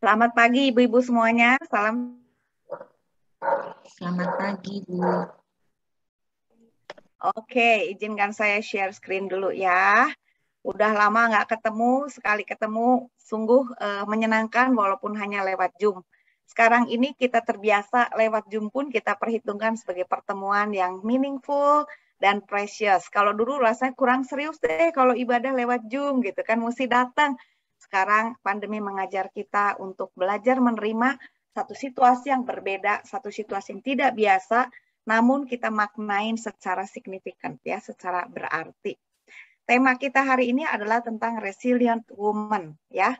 Selamat pagi ibu-ibu semuanya. Salam. Selamat pagi, Bu. Oke, izinkan saya share screen dulu ya. Udah lama nggak ketemu, sekali ketemu sungguh menyenangkan walaupun hanya lewat Zoom. Sekarang ini kita terbiasa lewat Zoom pun kita perhitungkan sebagai pertemuan yang meaningful dan precious. Kalau dulu rasanya kurang serius deh kalau ibadah lewat Zoom gitu kan, mesti datang. Sekarang pandemi mengajar kita untuk belajar menerima satu situasi yang berbeda, satu situasi yang tidak biasa, namun kita maknain secara signifikan ya, secara berarti. Tema kita hari ini adalah tentang resilient woman ya.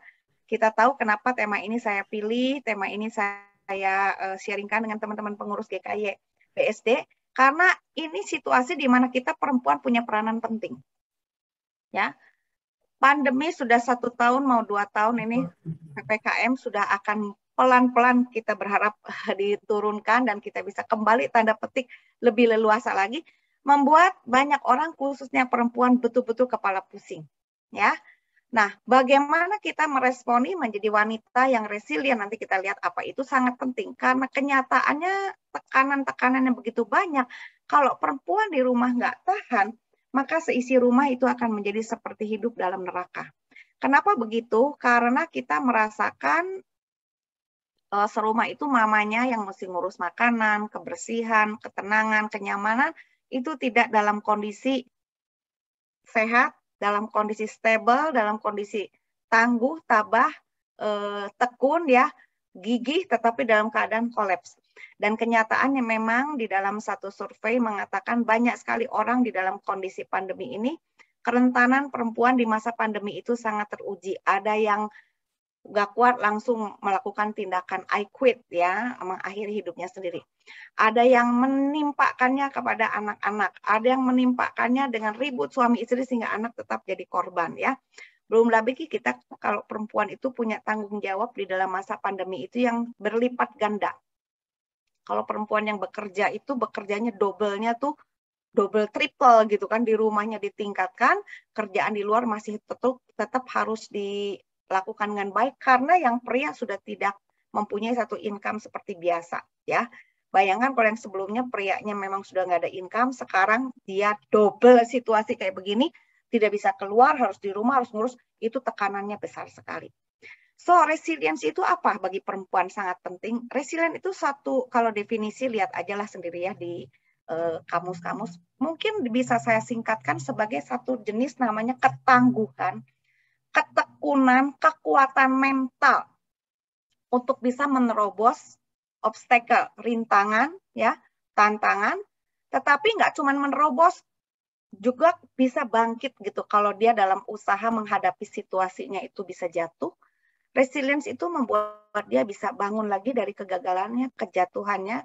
Kita tahu kenapa tema ini saya pilih, tema ini saya sharingkan dengan teman-teman pengurus GKY BSD karena ini situasi di mana kita perempuan punya peranan penting. Ya, pandemi sudah 1 tahun mau 2 tahun ini PPKM sudah akan pelan-pelan kita berharap diturunkan dan kita bisa kembali tanda petik lebih leluasa lagi, membuat banyak orang khususnya perempuan betul-betul kepala pusing. Ya, nah bagaimana kita meresponi menjadi wanita yang resilient, nanti kita lihat apa itu sangat penting karena kenyataannya tekanan-tekanan yang begitu banyak. Kalau perempuan di rumah nggak tahan, maka seisi rumah itu akan menjadi seperti hidup dalam neraka. Kenapa begitu? Karena kita merasakan serumah itu mamanya yang mesti ngurus makanan, kebersihan, ketenangan, kenyamanan, itu tidak dalam kondisi sehat, dalam kondisi stable, dalam kondisi tangguh, tabah, tekun ya, gigih, tetapi dalam keadaan kolaps. Dan kenyataannya memang di dalam satu survei mengatakan banyak sekali orang di dalam kondisi pandemi ini, kerentanan perempuan di masa pandemi itu sangat teruji. Ada yang nggak kuat langsung melakukan tindakan I quit ya, mengakhiri hidupnya sendiri. Ada yang menimpakannya kepada anak-anak, ada yang menimpakannya dengan ribut suami istri sehingga anak tetap jadi korban ya. Belum lagi kita kalau perempuan itu punya tanggung jawab di dalam masa pandemi itu yang berlipat ganda. Kalau perempuan yang bekerja itu bekerjanya double-nya tuh double triple gitu kan, di rumahnya ditingkatkan, kerjaan di luar masih tetap harus dilakukan dengan baik karena yang pria sudah tidak mempunyai satu income seperti biasa ya. Bayangkan kalau yang sebelumnya prianya memang sudah nggak ada income, sekarang dia double situasi kayak begini, tidak bisa keluar, harus di rumah, harus ngurus, itu tekanannya besar sekali. So, resilience itu apa bagi perempuan? Sangat penting. Resilient itu satu, kalau definisi lihat aja lah sendiri ya di kamus-kamus. Mungkin bisa saya singkatkan sebagai satu jenis namanya ketangguhan, ketekunan, kekuatan mental untuk bisa menerobos obstacle, rintangan, ya, tantangan, tetapi nggak cuma menerobos, juga bisa bangkit gitu kalau dia dalam usaha menghadapi situasinya itu bisa jatuh. Resilience itu membuat dia bisa bangun lagi dari kegagalannya, kejatuhannya,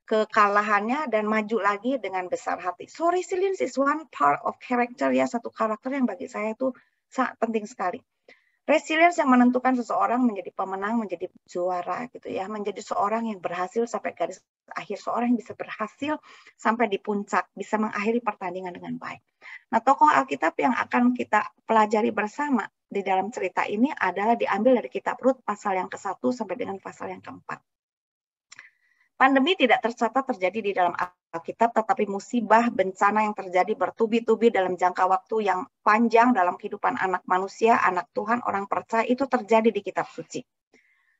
kekalahannya, dan maju lagi dengan besar hati. So resilience is one part of character ya, satu karakter yang bagi saya itu sangat penting sekali. Resilience yang menentukan seseorang menjadi pemenang, menjadi juara gitu ya, menjadi seorang yang berhasil sampai garis akhir, seorang yang bisa berhasil sampai di puncak, bisa mengakhiri pertandingan dengan baik. Nah, tokoh Alkitab yang akan kita pelajari bersama di dalam cerita ini adalah diambil dari kitab Rut pasal yang ke-1 sampai dengan pasal yang ke-4. Pandemi tidak tercatat terjadi di dalam Alkitab, tetapi musibah bencana yang terjadi bertubi-tubi dalam jangka waktu yang panjang dalam kehidupan anak manusia, anak Tuhan, orang percaya, itu terjadi di kitab suci.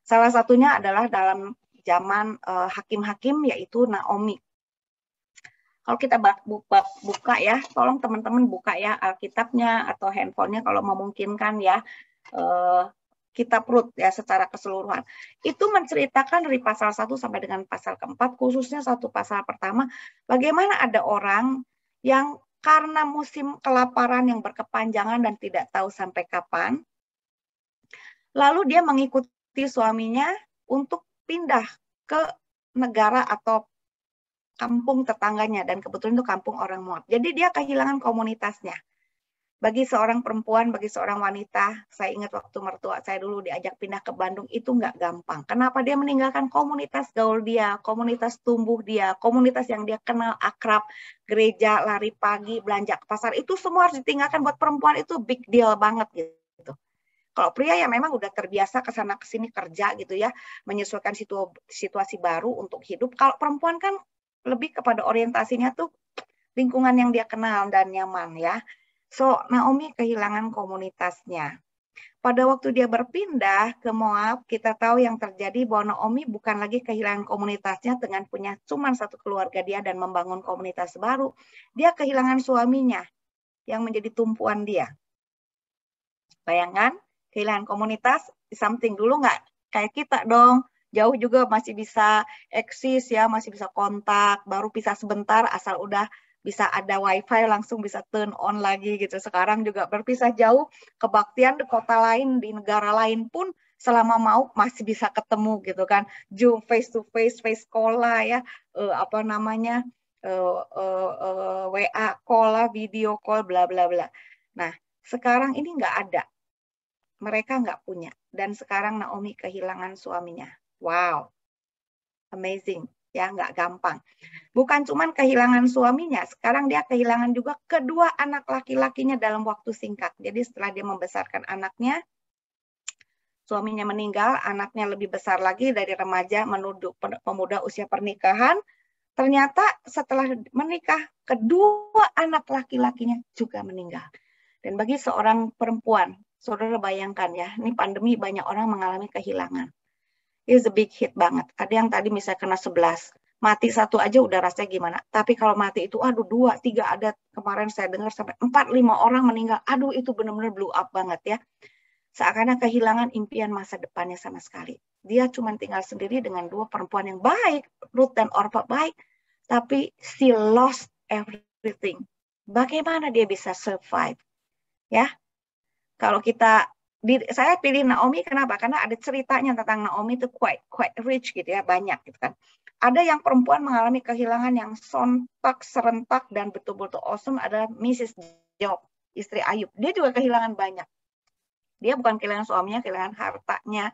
Salah satunya adalah dalam zaman hakim-hakim, yaitu Naomi. Kalau kita buka ya, tolong teman-teman buka ya Alkitabnya atau handphonenya kalau memungkinkan ya. Kitab Rut ya secara keseluruhan. Itu menceritakan dari pasal 1 sampai dengan pasal ke-4, khususnya satu pasal pertama, bagaimana ada orang yang karena musim kelaparan yang berkepanjangan dan tidak tahu sampai kapan, lalu dia mengikuti suaminya untuk pindah ke negara atau kampung tetangganya, dan kebetulan itu kampung orang Moab. Jadi dia kehilangan komunitasnya. Bagi seorang perempuan, bagi seorang wanita, saya ingat waktu mertua saya dulu diajak pindah ke Bandung, itu nggak gampang. Kenapa? Dia meninggalkan komunitas gaul dia, komunitas tumbuh dia, komunitas yang dia kenal akrab, gereja, lari pagi, belanja ke pasar, itu semua harus ditinggalkan. Buat perempuan itu big deal banget gitu. Kalau pria ya memang udah terbiasa ke sana ke sini kerja gitu ya, menyesuaikan situasi baru untuk hidup. Kalau perempuan kan lebih kepada orientasinya tuh lingkungan yang dia kenal dan nyaman ya. So, Naomi kehilangan komunitasnya. Pada waktu dia berpindah ke Moab, kita tahu yang terjadi bahwa Naomi bukan lagi kehilangan komunitasnya dengan punya cuma satu keluarga dia dan membangun komunitas baru. Dia kehilangan suaminya yang menjadi tumpuan dia. Bayangkan, kehilangan komunitas, something dulu nggak kayak kita dong. Jauh juga masih bisa eksis ya, masih bisa kontak, baru pisah sebentar asal udah bisa ada wifi langsung bisa turn on lagi gitu. Sekarang juga berpisah jauh, kebaktian di kota lain, di negara lain pun selama mau masih bisa ketemu gitu kan. Zoom face to face call lah ya, apa namanya, WA call lah, video call, bla bla bla. Nah, sekarang ini nggak ada. Mereka nggak punya. Dan sekarang Naomi kehilangan suaminya. Wow, amazing. Ya, nggak gampang. Bukan cuma kehilangan suaminya, sekarang dia kehilangan juga kedua anak laki-lakinya dalam waktu singkat. Jadi setelah dia membesarkan anaknya, suaminya meninggal, anaknya lebih besar lagi dari remaja menuju pemuda usia pernikahan. Ternyata setelah menikah, kedua anak laki-lakinya juga meninggal. Dan bagi seorang perempuan, saudara bayangkan ya, ini pandemi banyak orang mengalami kehilangan. It's a big hit banget. Ada yang tadi misalnya kena 11, mati satu aja udah rasanya gimana. Tapi kalau mati itu, aduh 2, 3 ada kemarin saya dengar sampai 4, 5 orang meninggal. Aduh itu benar-benar blow up banget ya. Seakan-akan kehilangan impian masa depannya sama sekali. Dia cuma tinggal sendiri dengan dua perempuan yang baik, Ruth dan Orpah baik, tapi she lost everything. Bagaimana dia bisa survive? Ya, kalau saya pilih Naomi kenapa? Karena ada ceritanya tentang Naomi itu quite rich gitu ya, banyak gitu kan. Ada yang perempuan mengalami kehilangan yang sontak, serentak dan betul-betul awesome adalah Mrs. Job, istri Ayub. Dia juga kehilangan banyak. Dia bukan kehilangan suaminya, kehilangan hartanya,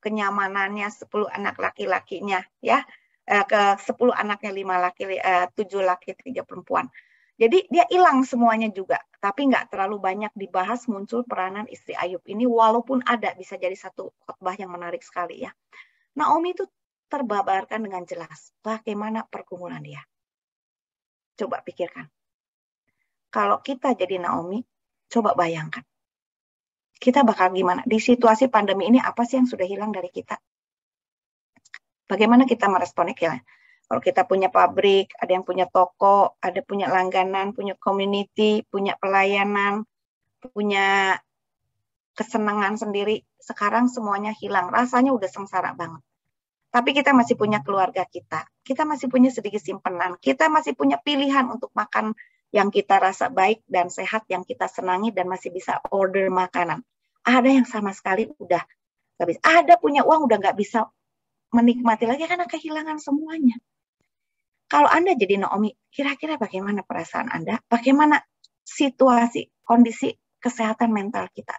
kenyamanannya, 10 anak laki-lakinya ya. Ke 10 anaknya, 7 laki, 3 perempuan. Jadi dia hilang semuanya juga, tapi nggak terlalu banyak dibahas muncul peranan istri Ayub ini, walaupun ada, bisa jadi satu khotbah yang menarik sekali ya. Naomi itu terbabarkan dengan jelas bagaimana pergumulan dia. Coba pikirkan. Kalau kita jadi Naomi, coba bayangkan. Kita bakal gimana? Di situasi pandemi ini apa sih yang sudah hilang dari kita? Bagaimana kita meresponnya? Kalau kita punya pabrik, ada yang punya toko, ada punya langganan, punya community, punya pelayanan, punya kesenangan sendiri, sekarang semuanya hilang. Rasanya udah sengsara banget. Tapi kita masih punya keluarga kita masih punya sedikit simpanan, kita masih punya pilihan untuk makan yang kita rasa baik dan sehat, yang kita senangi, dan masih bisa order makanan. Ada yang sama sekali udah nggak bisa. Ada punya uang udah nggak bisa menikmati lagi karena kehilangan semuanya. Kalau Anda jadi Naomi, kira-kira bagaimana perasaan Anda? Bagaimana situasi, kondisi kesehatan mental kita?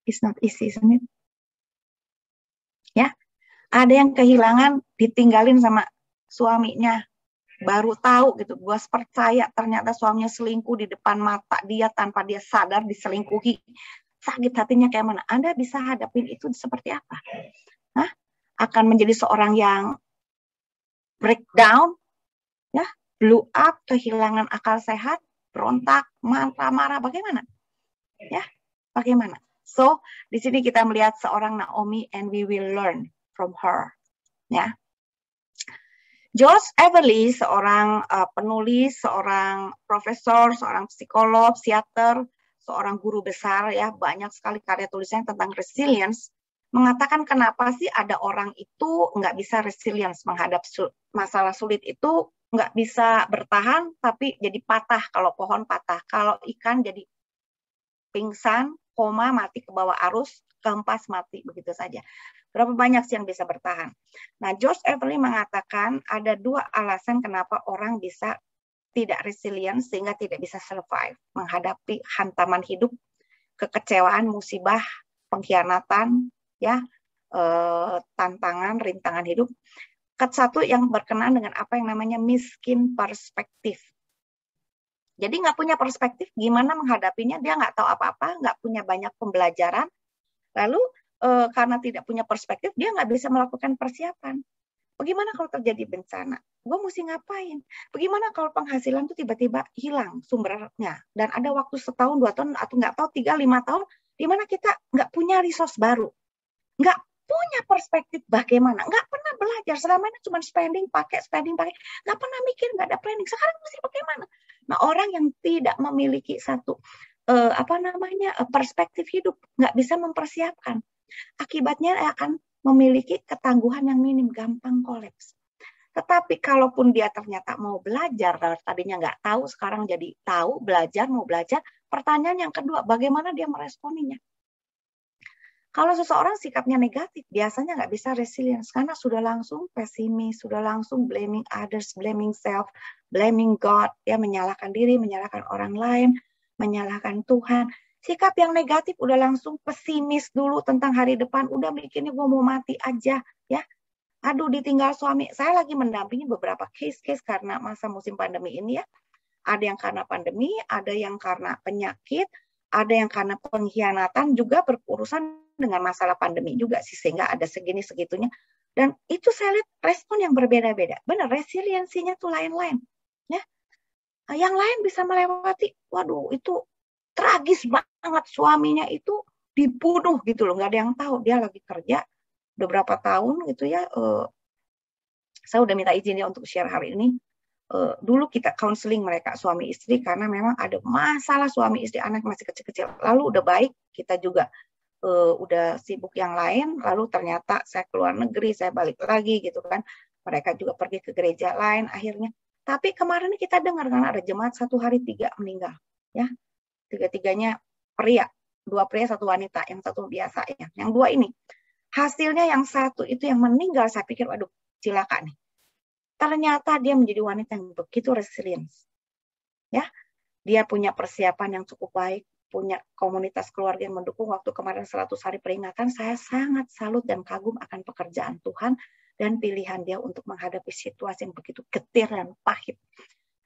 It's not easy, isn't it? Ya, ada yang kehilangan, ditinggalin sama suaminya, baru tahu gitu, gue percaya ternyata suaminya selingkuh di depan mata dia tanpa dia sadar diselingkuhi. Sakit hatinya kayak mana? Anda bisa hadapin itu seperti apa? Hah? Akan menjadi seorang yang breakdown, ya, blow up, kehilangan akal sehat, berontak, marah-marah, bagaimana? Ya, bagaimana? So, di sini kita melihat seorang Naomi and we will learn from her. Ya. Josh Everly, seorang penulis, seorang profesor, seorang psikolog, psikiater, seorang guru besar, ya, banyak sekali karya tulisannya tentang resilience, mengatakan kenapa sih ada orang itu nggak bisa resilience menghadap masalah sulit itu, nggak bisa bertahan, tapi jadi patah kalau pohon patah, kalau ikan jadi pingsan, koma, mati ke bawah arus, kehempas mati begitu saja. Berapa banyak sih yang bisa bertahan? Nah, Josh Everly mengatakan ada 2 alasan kenapa orang bisa tidak resilient sehingga tidak bisa survive menghadapi hantaman hidup, kekecewaan, musibah, pengkhianatan, ya, tantangan, rintangan hidup. Satu yang berkenaan dengan apa yang namanya miskin perspektif. Jadi nggak punya perspektif gimana menghadapinya, dia nggak tahu apa-apa, nggak punya banyak pembelajaran. Lalu karena tidak punya perspektif, dia nggak bisa melakukan persiapan. Bagaimana kalau terjadi bencana? Gue mesti ngapain? Bagaimana kalau penghasilan tuh tiba-tiba hilang sumbernya, dan ada waktu setahun, 2 tahun, atau nggak tahu 3-5 tahun, di mana kita nggak punya resource baru, nggak punya perspektif bagaimana, nggak pernah belajar, selama ini cuma spending pakai, nggak pernah mikir, nggak ada planning. Sekarang mesti bagaimana? Nah, orang yang tidak memiliki satu perspektif hidup, nggak bisa mempersiapkan. Akibatnya akan memiliki ketangguhan yang minim, gampang kolaps. Tetapi kalaupun dia ternyata mau belajar, tadinya nggak tahu, sekarang jadi tahu, belajar, mau belajar, pertanyaan yang kedua, bagaimana dia meresponinya? Kalau seseorang sikapnya negatif, biasanya nggak bisa resilience, karena sudah langsung pesimis, sudah langsung blaming others, blaming self, blaming God, ya, menyalahkan diri, menyalahkan orang lain, menyalahkan Tuhan. Sikap yang negatif udah langsung pesimis dulu tentang hari depan, udah mikirnya gue mau mati aja, ya. Aduh, ditinggal suami. Saya lagi mendampingi beberapa case-case karena masa musim pandemi ini, ya. Ada yang karena pandemi, ada yang karena penyakit, ada yang karena pengkhianatan, juga berurusan dengan masalah pandemi juga sih, sehingga ada segini segitunya. Dan itu saya lihat respon yang berbeda-beda. Benar, resiliensinya tuh lain-lain, ya. Yang lain bisa melewati, waduh, itu tragis banget, suaminya itu dibunuh gitu loh, nggak ada yang tahu, dia lagi kerja udah berapa tahun gitu, ya. Saya udah minta izin ya untuk share hari ini. Dulu kita counseling mereka suami istri karena memang ada masalah suami istri, anak masih kecil-kecil. Lalu udah baik, kita juga udah sibuk yang lain, lalu ternyata saya keluar negeri, saya balik lagi gitu kan. Mereka juga pergi ke gereja lain akhirnya. Tapi kemarin kita dengar kan ada jemaat 1 hari 3 meninggal, ya. 3-tiganya pria, 2 pria 1 wanita, yang 1 biasa ya. Yang 2 ini. Hasilnya yang 1 itu yang meninggal, saya pikir waduh, cilaka nih. Ternyata dia menjadi wanita yang begitu resilience. Ya, dia punya persiapan yang cukup baik, punya komunitas keluarga yang mendukung. Waktu kemarin 100 hari peringatan, saya sangat salut dan kagum akan pekerjaan Tuhan dan pilihan dia untuk menghadapi situasi yang begitu getir dan pahit.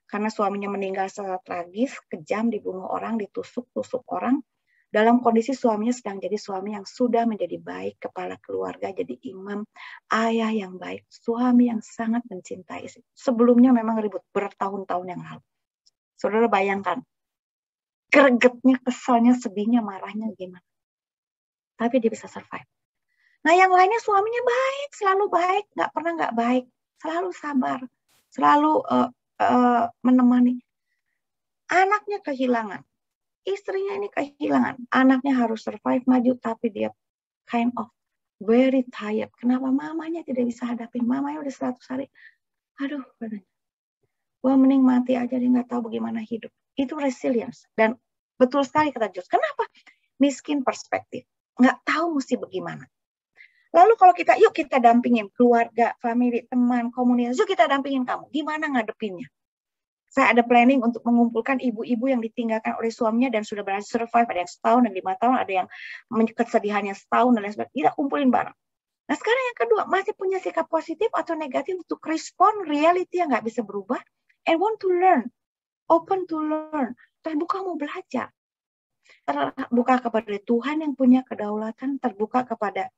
Karena suaminya meninggal secara tragis, kejam, dibunuh orang, ditusuk-tusuk orang. Dalam kondisi suaminya sedang jadi suami yang sudah menjadi baik, kepala keluarga, jadi imam, ayah yang baik, suami yang sangat mencintai istri. Sebelumnya memang ribut bertahun-tahun yang lalu. Saudara bayangkan, gregetnya, kesalnya, sedihnya, marahnya gimana. Tapi dia bisa survive. Nah, yang lainnya suaminya baik, selalu baik, nggak pernah nggak baik, selalu sabar, selalu menemani. Anaknya kehilangan, istrinya ini kehilangan, anaknya harus survive, maju, tapi dia kind of very tired. Kenapa mamanya tidak bisa hadapin? Mamanya udah 100 hari. Aduh, gue mending mati aja, dia nggak tahu bagaimana hidup. Itu resilience. Dan betul sekali kata Jos. Kenapa? Miskin perspektif. Nggak tahu mesti bagaimana. Lalu kalau yuk kita dampingin keluarga, family, teman, komunitas. Yuk kita dampingin kamu. Gimana ngadepinnya? Saya ada planning untuk mengumpulkan ibu-ibu yang ditinggalkan oleh suaminya dan sudah berhasil survive. Ada yang setahun dan 5 tahun, ada yang kesedihannya setahun dan lain sebagainya. Kita kumpulin bareng. Nah, sekarang yang kedua, masih punya sikap positif atau negatif untuk respon reality yang nggak bisa berubah, and want to learn, open to learn, terbuka mau belajar, terbuka kepada Tuhan yang punya kedaulatan, terbuka kepada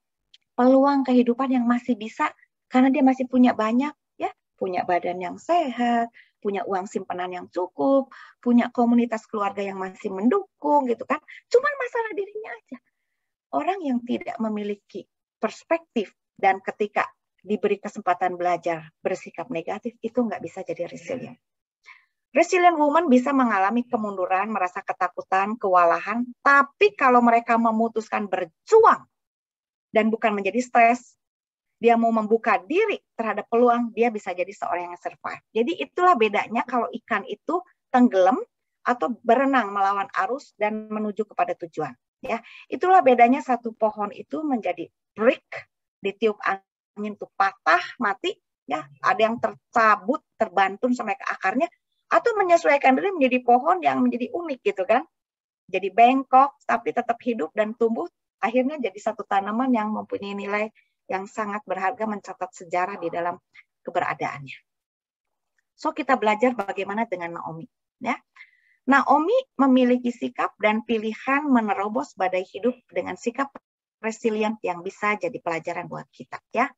peluang kehidupan yang masih bisa, karena dia masih punya banyak, ya, punya badan yang sehat, punya uang simpanan yang cukup, punya komunitas keluarga yang masih mendukung, gitu kan. Cuman masalah dirinya aja. Orang yang tidak memiliki perspektif dan ketika diberi kesempatan belajar bersikap negatif, itu nggak bisa jadi resilient. Resilient woman bisa mengalami kemunduran, merasa ketakutan, kewalahan, tapi kalau mereka memutuskan berjuang dan bukan menjadi stres, dia mau membuka diri terhadap peluang, dia bisa jadi seorang yang survive. Jadi itulah bedanya kalau ikan itu tenggelam atau berenang melawan arus dan menuju kepada tujuan. Ya, itulah bedanya satu pohon itu menjadi break, ditiup angin tuh patah, mati, ya, ada yang tercabut, terbantun sampai ke akarnya, atau menyesuaikan diri menjadi pohon yang menjadi unik gitu kan. Jadi bengkok tapi tetap hidup dan tumbuh, akhirnya jadi satu tanaman yang mempunyai nilai yang sangat berharga, mencatat sejarah di dalam keberadaannya. So kita belajar bagaimana dengan Naomi, ya. Naomi memiliki sikap dan pilihan menerobos badai hidup dengan sikap resilient yang bisa jadi pelajaran buat kita, ya.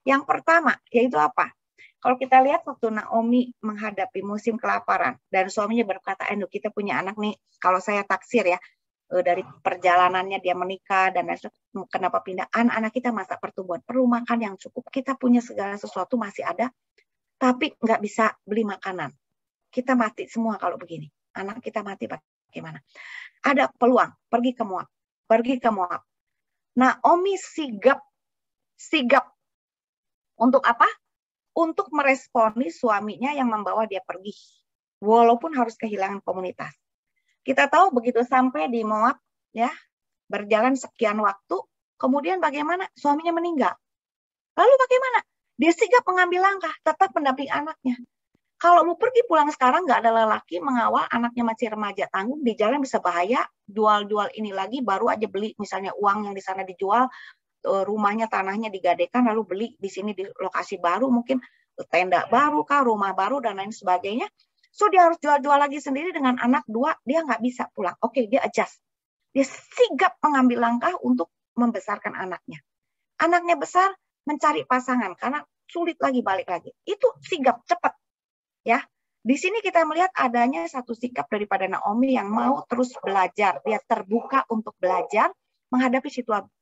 Yang pertama yaitu apa? Kalau kita lihat waktu Naomi menghadapi musim kelaparan dan suaminya berkata, kita punya anak nih, kalau saya taksir ya, dari perjalanannya dia menikah dan kenapa pindah, anak-anak kita masa pertumbuhan, perlu makan yang cukup, kita punya segala sesuatu masih ada, tapi nggak bisa beli makanan. Kita mati semua kalau begini. Anak kita mati bagaimana? Ada peluang, pergi ke Moab. Pergi ke Moab. Naomi sigap untuk apa? Untuk meresponi suaminya yang membawa dia pergi. Walaupun harus kehilangan komunitas. Kita tahu begitu sampai di Moab, ya, berjalan sekian waktu, kemudian bagaimana? Suaminya meninggal. Lalu bagaimana? Dia sigap mengambil langkah, tetap mendampingi anaknya. Kalau mau pergi pulang sekarang, nggak ada lelaki mengawal, anaknya masih remaja tanggung, di jalan bisa bahaya, jual-jual ini lagi, baru aja beli misalnya uang yang di sana dijual, rumahnya, tanahnya digadekan, lalu beli di sini di lokasi baru, mungkin tenda baru kah, rumah baru, dan lain sebagainya. So dia harus jual-jual lagi sendiri dengan anak 2, dia nggak bisa pulang. Oke, dia adjust. Dia sigap mengambil langkah untuk membesarkan anaknya. Anaknya besar, mencari pasangan, karena sulit lagi balik lagi. Itu sigap, cepat. Ya, di sini kita melihat adanya satu sikap daripada Naomi yang mau terus belajar. Dia terbuka untuk belajar menghadapi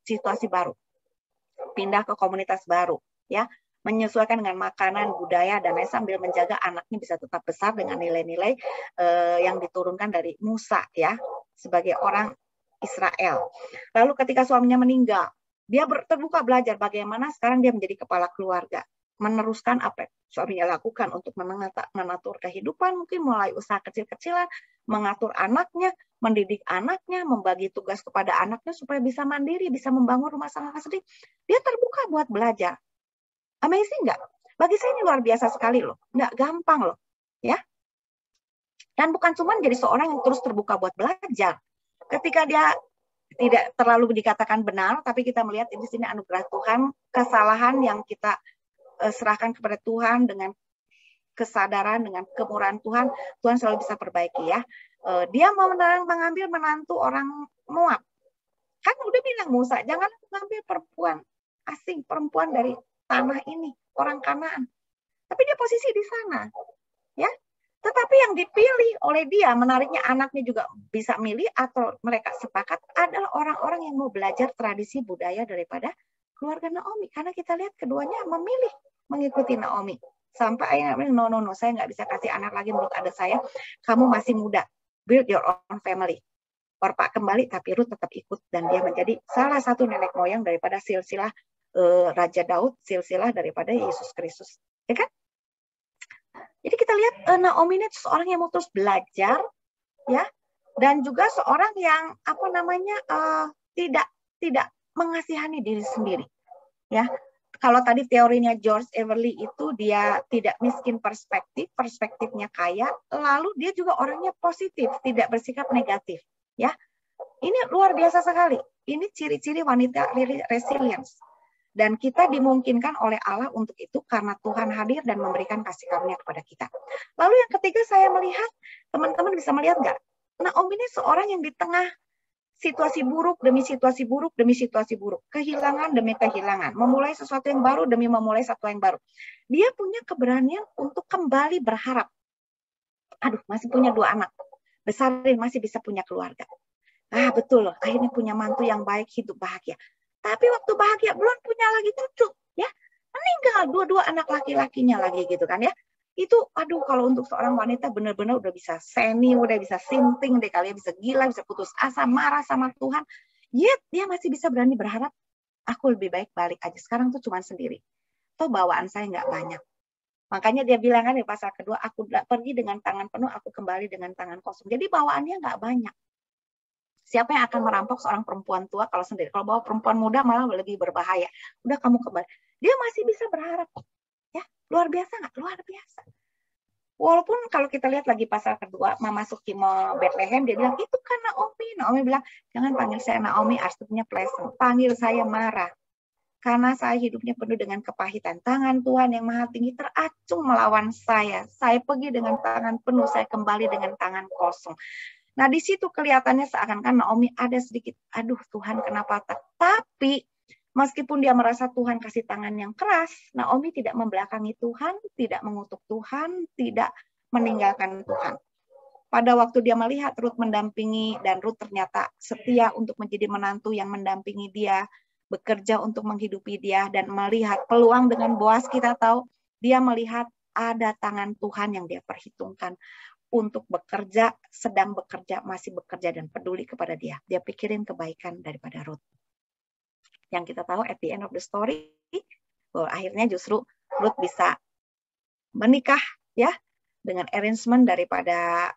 situasi baru. Pindah ke komunitas baru, ya, menyesuaikan dengan makanan, budaya, dan lain sambil menjaga anaknya bisa tetap besar dengan nilai-nilai yang diturunkan dari Musa, ya, sebagai orang Israel. Lalu ketika suaminya meninggal, dia terbuka belajar bagaimana sekarang dia menjadi kepala keluarga. Meneruskan apa yang suaminya lakukan untuk mengatur kehidupan, mungkin mulai usaha kecil-kecilan, mengatur anaknya, mendidik anaknya, membagi tugas kepada anaknya supaya bisa mandiri, bisa membangun rumah tangga sendiri. Dia terbuka buat belajar. Amazing nggak? Bagi saya ini luar biasa sekali loh. Nggak gampang loh, ya. Dan bukan cuma jadi seorang yang terus terbuka buat belajar. Ketika dia tidak terlalu dikatakan benar, tapi kita melihat di sini anugerah Tuhan, kesalahan yang kita serahkan kepada Tuhan dengan kesadaran, dengan kemurahan Tuhan, Tuhan selalu bisa perbaiki, ya. Dia mau mengambil menantu orang Moab. Kan udah bilang Musa, jangan mengambil perempuan asing, perempuan dari tanah ini, orang Kanaan. Tapi dia posisi di sana, ya. Tetapi yang dipilih oleh dia, menariknya anaknya juga bisa milih atau mereka sepakat, adalah orang-orang yang mau belajar tradisi budaya daripada keluarga Naomi. Karena kita lihat keduanya memilih mengikuti Naomi. Sampai akhirnya, no, saya nggak bisa kasih anak lagi menurut adat saya. Kamu masih muda, build your own family. Orpa kembali, tapi Ruth tetap ikut. Dan dia menjadi salah satu nenek moyang daripada silsilah Raja Daud, silsilah daripada Yesus Kristus. Ya kan? Jadi kita lihat Naomi ini seorang yang mau terus belajar, ya, dan juga seorang yang tidak mengasihani diri sendiri, ya. Kalau tadi teorinya George Everly itu dia tidak miskin perspektifnya kaya, lalu dia juga orangnya positif, tidak bersikap negatif, ya. Ini luar biasa sekali. Ini ciri-ciri wanita resilience. Dan kita dimungkinkan oleh Allah untuk itu karena Tuhan hadir dan memberikan kasih karunia kepada kita. Lalu yang ketiga saya melihat, teman-teman bisa melihat nggak? Naomi ini seorang yang di tengah situasi buruk demi situasi buruk demi situasi buruk. Kehilangan demi kehilangan. Memulai sesuatu yang baru demi memulai sesuatu yang baru. Dia punya keberanian untuk kembali berharap. Aduh, masih punya 2 anak. Besarin, masih bisa punya keluarga. Betul loh, akhirnya punya mantu yang baik, hidup bahagia. Tapi waktu bahagia belum punya lagi cucu, ya, meninggal 2 anak laki-lakinya lagi gitu kan, ya. Itu kalau untuk seorang wanita benar-benar udah bisa seni, udah bisa sinting deh kali ya, bisa gila, bisa putus asa, marah sama Tuhan. Yet dia masih bisa berani berharap, aku lebih baik balik aja. Sekarang tuh cuma sendiri. Toh bawaan saya nggak banyak. Makanya dia bilang kan di pasal kedua, aku pergi dengan tangan penuh, aku kembali dengan tangan kosong. Jadi bawaannya nggak banyak. Siapa yang akan merampok seorang perempuan tua kalau sendiri? Kalau bawa perempuan muda malah lebih berbahaya. Udah kamu kembali. Dia masih bisa berharap. Ya, luar biasa nggak? Luar biasa. Walaupun kalau kita lihat lagi pasal kedua, memasuki Bethlehem, dia bilang, itu kan Naomi. Naomi bilang, jangan panggil saya Naomi, artinya pleasant. Panggil saya Mara. karena saya hidupnya penuh dengan kepahitan. Tangan Tuhan yang maha tinggi teracung melawan saya. Saya pergi dengan tangan penuh, saya kembali dengan tangan kosong. Nah, di situ kelihatannya seakan-akan Naomi ada sedikit, aduh Tuhan kenapa tak. Tapi meskipun dia merasa Tuhan kasih tangan yang keras, Naomi tidak membelakangi Tuhan, tidak mengutuk Tuhan, tidak meninggalkan Tuhan. Pada waktu dia melihat Ruth mendampingi, dan Ruth ternyata setia untuk menjadi menantu yang mendampingi dia, bekerja untuk menghidupi dia, dan melihat peluang dengan Boas, kita tahu dia melihat ada tangan Tuhan yang dia perhitungkan untuk bekerja, sedang bekerja, masih bekerja, dan peduli kepada dia. Dia pikirin kebaikan daripada Ruth. Yang kita tahu at the end of the story, bahwa akhirnya justru Ruth bisa menikah ya dengan arrangement daripada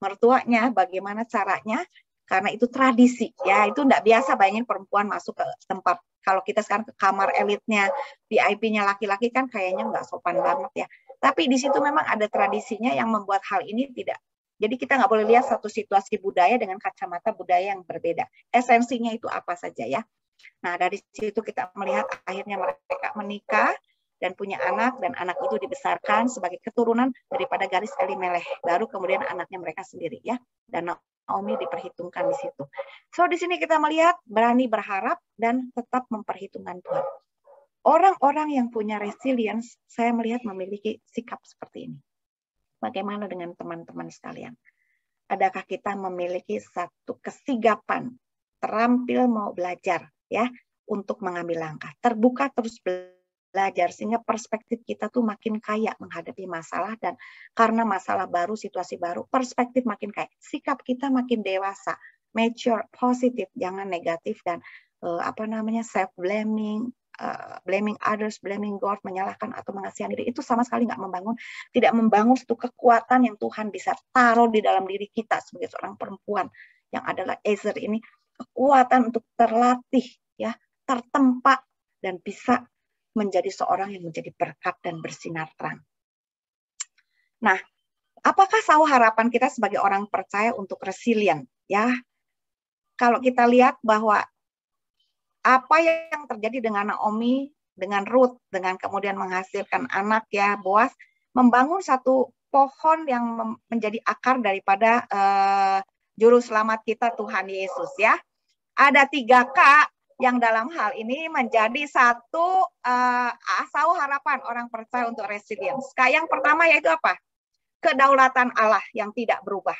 mertuanya. Bagaimana caranya? Karena itu tradisi ya, itu enggak biasa bayangin perempuan masuk ke tempat, kalau kita sekarang ke kamar elitnya, VIP-nya laki-laki kan kayaknya enggak sopan banget ya. Tapi di situ memang ada tradisinya yang membuat hal ini tidak. Jadi kita nggak boleh lihat satu situasi budaya dengan kacamata budaya yang berbeda. Esensinya itu apa saja ya. Nah, dari situ kita melihat akhirnya mereka menikah dan punya anak, dan anak itu dibesarkan sebagai keturunan daripada garis Elimelech. Baru kemudian anaknya mereka sendiri ya. Dan Naomi diperhitungkan di situ. So di sini kita melihat berani berharap dan tetap memperhitungkan Tuhan. Orang-orang yang punya resilience, saya melihat memiliki sikap seperti ini. Bagaimana dengan teman-teman sekalian? Adakah kita memiliki satu kesigapan, terampil mau belajar ya, untuk mengambil langkah, terbuka terus belajar, sehingga perspektif kita tuh makin kaya menghadapi masalah, dan karena masalah baru, situasi baru, perspektif makin kaya, sikap kita makin dewasa, mature, positif, jangan negatif dan self blaming, blaming others, blaming God, menyalahkan atau mengasihani diri, itu sama sekali nggak membangun, tidak membangun satu kekuatan yang Tuhan bisa taruh di dalam diri kita sebagai seorang perempuan yang adalah Ezer ini, kekuatan untuk terlatih, ya, tertempa, dan bisa menjadi seorang yang menjadi berkat dan bersinar terang. Nah, apakah sauh harapan kita sebagai orang percaya untuk resilient? Ya, kalau kita lihat bahwa apa yang terjadi dengan Naomi, dengan Ruth, dengan kemudian menghasilkan anak ya Boas, membangun satu pohon yang menjadi akar daripada juru selamat kita Tuhan Yesus ya. Ada 3K yang dalam hal ini menjadi satu sauh harapan orang percaya untuk resilience. Yang pertama yaitu apa? Kedaulatan Allah yang tidak berubah.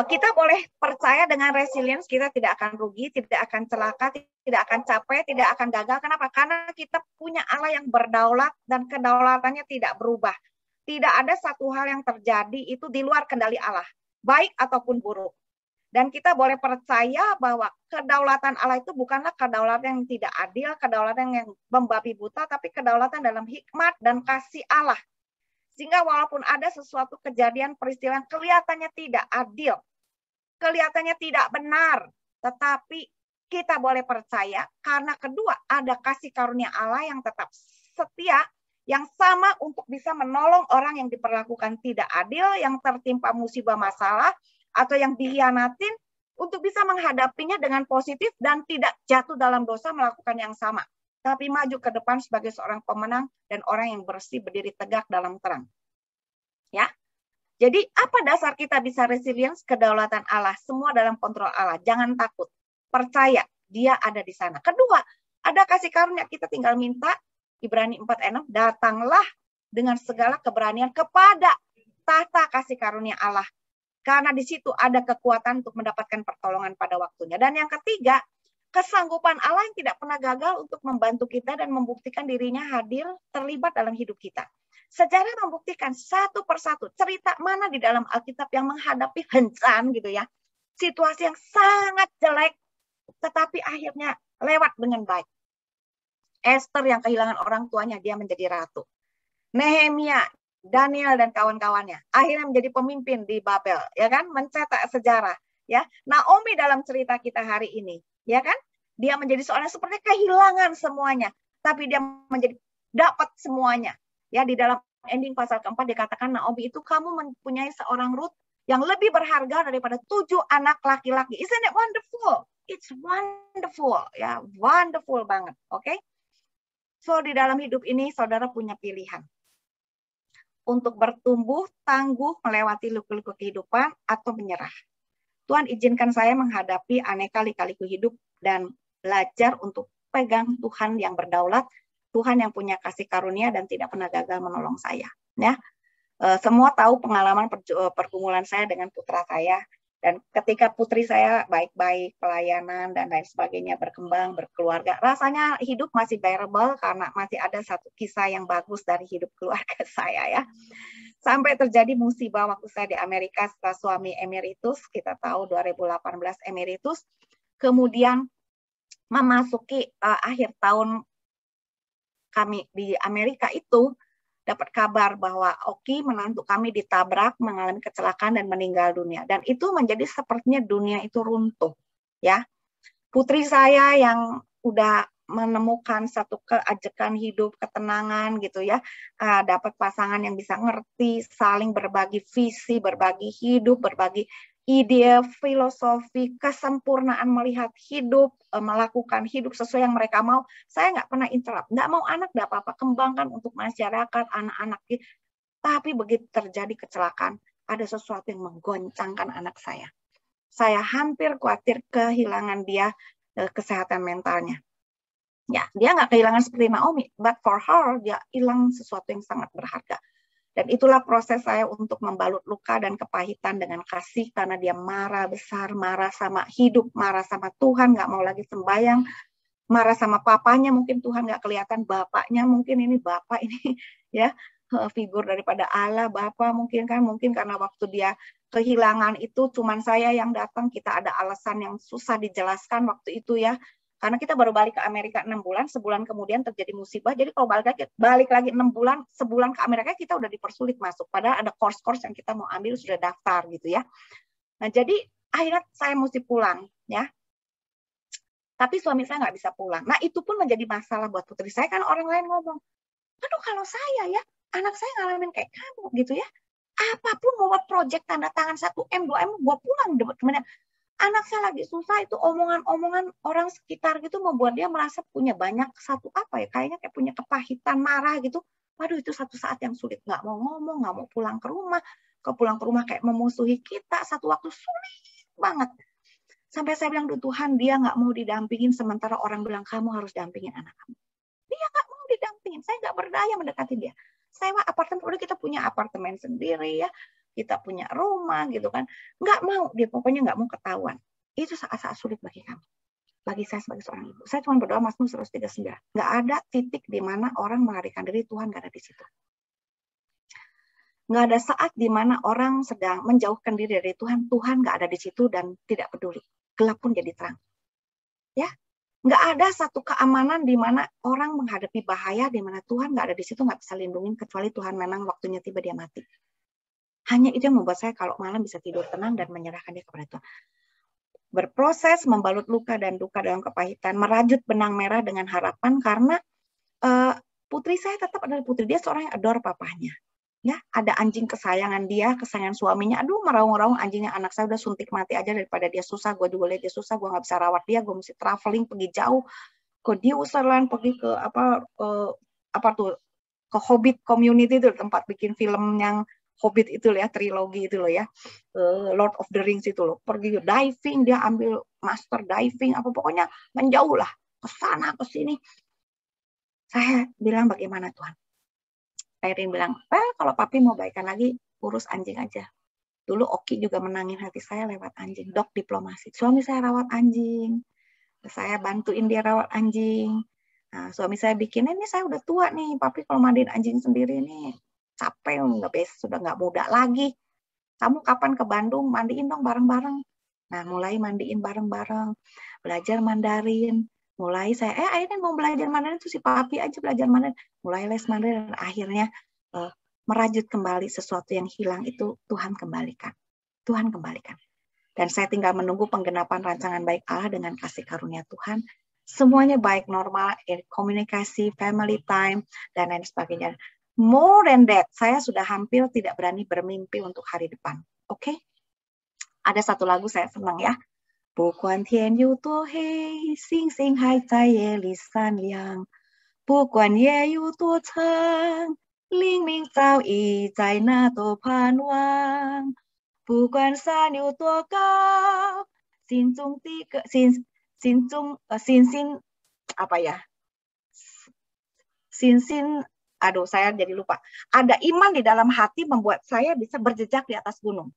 Kita boleh percaya dengan resilience, kita tidak akan rugi, tidak akan celaka, tidak akan capek, tidak akan gagal. Kenapa? Karena kita punya Allah yang berdaulat dan kedaulatannya tidak berubah. Tidak ada satu hal yang terjadi itu di luar kendali Allah, baik ataupun buruk. Dan kita boleh percaya bahwa kedaulatan Allah itu bukanlah kedaulatan yang tidak adil, kedaulatan yang membabi buta, tapi kedaulatan dalam hikmat dan kasih Allah. Sehingga walaupun ada sesuatu kejadian peristiwa yang kelihatannya tidak adil, kelihatannya tidak benar, tetapi kita boleh percaya karena kedua ada kasih karunia Allah yang tetap setia, yang sama untuk bisa menolong orang yang diperlakukan tidak adil, yang tertimpa musibah masalah, atau yang dikhianatin, untuk bisa menghadapinya dengan positif dan tidak jatuh dalam dosa melakukan yang sama. Tapi maju ke depan sebagai seorang pemenang dan orang yang bersih berdiri tegak dalam terang. Ya, jadi apa dasar kita bisa resilience? Kedaulatan Allah, semua dalam kontrol Allah. Jangan takut, percaya Dia ada di sana. Kedua, ada kasih karunia, kita tinggal minta. Ibrani 4:6, datanglah dengan segala keberanian kepada tahta kasih karunia Allah. Karena di situ ada kekuatan untuk mendapatkan pertolongan pada waktunya. Dan yang ketiga, kesanggupan Allah yang tidak pernah gagal untuk membantu kita dan membuktikan dirinya hadir terlibat dalam hidup kita. Sejarah membuktikan satu persatu cerita mana di dalam Alkitab yang menghadapi bencana gitu ya. Situasi yang sangat jelek tetapi akhirnya lewat dengan baik. Esther yang kehilangan orang tuanya, dia menjadi ratu. Nehemia, Daniel dan kawan-kawannya akhirnya menjadi pemimpin di Babel, ya kan? Mencetak sejarah, ya. Naomi dalam cerita kita hari ini, ya kan? Dia menjadi seorang seperti kehilangan semuanya, tapi dia menjadi dapat semuanya. Ya, di dalam ending pasal keempat dikatakan Naomi itu kamu mempunyai seorang Ruth yang lebih berharga daripada 7 anak laki-laki. Isn't it wonderful? It's wonderful, ya, wonderful banget, oke? So, di dalam hidup ini saudara punya pilihan untuk bertumbuh, tangguh, melewati liku-liku kehidupan, atau menyerah. Tuhan izinkan saya menghadapi aneka lika-liku hidup dan belajar untuk pegang Tuhan yang berdaulat, Tuhan yang punya kasih karunia dan tidak pernah gagal menolong saya. Ya, semua tahu pengalaman pergumulan saya dengan putra saya, dan ketika putri saya baik-baik, pelayanan dan lain sebagainya, berkembang, berkeluarga, rasanya hidup masih bearable karena masih ada satu kisah yang bagus dari hidup keluarga saya ya. Sampai terjadi musibah waktu saya di Amerika setelah suami emeritus, kita tahu 2018 emeritus, kemudian memasuki akhir tahun kami di Amerika itu, dapat kabar bahwa Oki menantu kami ditabrak, mengalami kecelakaan dan meninggal dunia. Dan itu menjadi sepertinya dunia itu runtuh. Ya, putri saya yang udah menemukan satu keajekan hidup, ketenangan gitu ya, dapat pasangan yang bisa ngerti, saling berbagi visi, berbagi hidup, berbagi ide, filosofi, kesempurnaan melihat hidup, melakukan hidup sesuai yang mereka mau. Saya nggak pernah interrupt, nggak mau anak, nggak apa-apa, kembangkan untuk masyarakat, anak-anak. Tapi begitu terjadi kecelakaan, ada sesuatu yang menggoncangkan anak saya. Saya hampir khawatir kehilangan dia kesehatan mentalnya. Ya, dia nggak kehilangan seperti Naomi, but for her, dia hilang sesuatu yang sangat berharga. Dan itulah proses saya untuk membalut luka dan kepahitan dengan kasih, karena dia marah besar, marah sama hidup, marah sama Tuhan, nggak mau lagi sembahyang, marah sama papanya, mungkin Tuhan nggak kelihatan, bapaknya mungkin ini bapak ini ya, figur daripada Allah, bapak mungkin kan, mungkin karena waktu dia kehilangan itu cuman saya yang datang, kita ada alasan yang susah dijelaskan waktu itu ya. Karena kita baru balik ke Amerika 6 bulan, sebulan kemudian terjadi musibah. Jadi kalau balik lagi 6 bulan, sebulan ke Amerika kita udah dipersulit masuk. Padahal ada course-course yang kita mau ambil, sudah daftar gitu ya. Nah jadi akhirnya saya mesti pulang ya. Tapi suami saya nggak bisa pulang. Nah itu pun menjadi masalah buat putri saya, kan orang lain ngomong, aduh kalau saya ya, anak saya ngalamin kayak kamu gitu ya. Apapun mau buat project tanda tangan 1M, 2M, gua pulang. Anak saya lagi susah, itu omongan-omongan orang sekitar gitu membuat dia merasa punya banyak satu apa ya, kayaknya kayak punya kepahitan, marah gitu. Waduh, itu satu saat yang sulit, nggak mau ngomong, nggak mau pulang ke rumah, pulang ke rumah kayak memusuhi kita, satu waktu sulit banget. Sampai saya bilang, Tuhan, dia nggak mau didampingin, sementara orang bilang kamu harus dampingin anak kamu. Dia nggak mau didampingin, saya nggak berdaya mendekati dia. Sewa apartemen, udah kita punya apartemen sendiri ya, kita punya rumah gitu kan, nggak mau dia, pokoknya nggak mau ketahuan. Itu saat-saat sulit bagi kamu, bagi saya sebagai seorang ibu. Saya cuma berdoa Mazmur 139, nggak ada titik di mana orang melarikan diri, Tuhan nggak ada di situ. Nggak ada saat di mana orang sedang menjauhkan diri dari Tuhan, Tuhan nggak ada di situ dan tidak peduli. Gelap pun jadi terang. Ya, nggak ada satu keamanan di mana orang menghadapi bahaya, di mana Tuhan nggak ada di situ, nggak bisa lindungin, kecuali Tuhan memang waktunya tiba dia mati. Hanya itu yang membuat saya kalau malam bisa tidur tenang dan menyerahkan dia kepada Tuhan. Berproses, membalut luka dan duka dalam kepahitan, merajut benang merah dengan harapan, karena putri saya tetap adalah putri, dia seorang yang adore papahnya. Ya, ada anjing kesayangan dia, kesayangan suaminya, aduh meraung-raung anjingnya, anak saya udah suntik mati aja daripada dia susah, gue juga lihat dia susah, gue nggak bisa rawat dia, gue mesti traveling, pergi jauh, ke New Zealand, pergi ke ke Hobbit Community itu, tempat bikin film yang Hobbit itu ya, trilogi itu loh ya, Lord of the Rings itu loh, pergi diving, dia ambil master diving, apa pokoknya menjauh lah, ke sana ke sini. Saya bilang, bagaimana Tuhan? Irene bilang, kalau papi mau baikan lagi, urus anjing aja. Dulu Oki juga menangin hati saya lewat anjing, dog diplomasi. Suami saya rawat anjing, saya bantuin dia rawat anjing. Nah, suami saya bikin, ini saya udah tua nih, papi kalau mandiin anjing sendiri nih, capek, sudah nggak muda lagi. Kamu kapan ke Bandung, mandiin dong bareng-bareng. Nah, mulai mandiin bareng-bareng, belajar Mandarin. Mulai saya, akhirnya mau belajar Mandarin, itu si papi aja belajar Mandarin. Mulai les Mandarin, dan akhirnya merajut kembali sesuatu yang hilang itu Tuhan kembalikan. Tuhan kembalikan. Dan saya tinggal menunggu penggenapan rancangan baik Allah dengan kasih karunia Tuhan. Semuanya baik, normal, komunikasi, family time, dan lain sebagainya. More than that, saya sudah hampir tidak berani bermimpi untuk hari depan. Oke? Ada satu lagu saya senang ya. 不管天有多黑，星星还在夜里闪亮。不管夜有多长，黎明早已在那头盼望。不管山有多高，心中的个心心中心心apa ya? Sin aduh saya jadi lupa. Ada iman di dalam hati membuat saya bisa berjejak di atas gunung.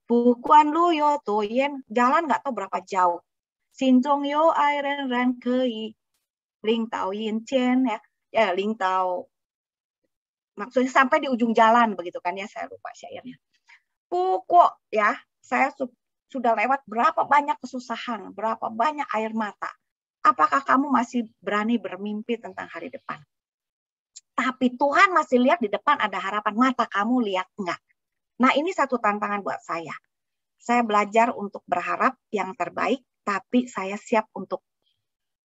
Bukuan lu yo toyen, jalan nggak tahu berapa jauh. Sinjong yo airen ran kei, ling tao yin chen ya ling tao. Maksudnya sampai di ujung jalan begitu kan ya, saya lupa syairnya. Pukul ya, saya sudah lewat berapa banyak kesusahan, berapa banyak air mata. Apakah kamu masih berani bermimpi tentang hari depan? Tapi Tuhan masih lihat di depan ada harapan, mata kamu lihat enggak? Nah ini satu tantangan buat saya. Saya belajar untuk berharap yang terbaik, tapi saya siap untuk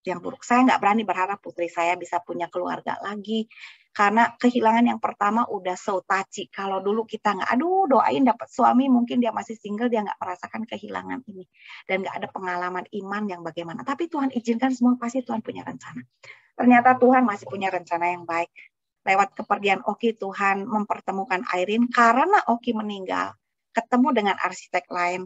yang buruk. Saya nggak berani berharap putri saya bisa punya keluarga lagi. Karena kehilangan yang pertama udah so touchy. Kalau dulu kita nggak, aduh doain dapat suami, mungkin dia masih single, dia nggak merasakan kehilangan ini. Dan nggak ada pengalaman iman yang bagaimana. Tapi Tuhan izinkan semua, pasti Tuhan punya rencana. Ternyata Tuhan masih punya rencana yang baik. Lewat kepergian Oki, Tuhan mempertemukan Airin karena Oki meninggal, ketemu dengan arsitek lain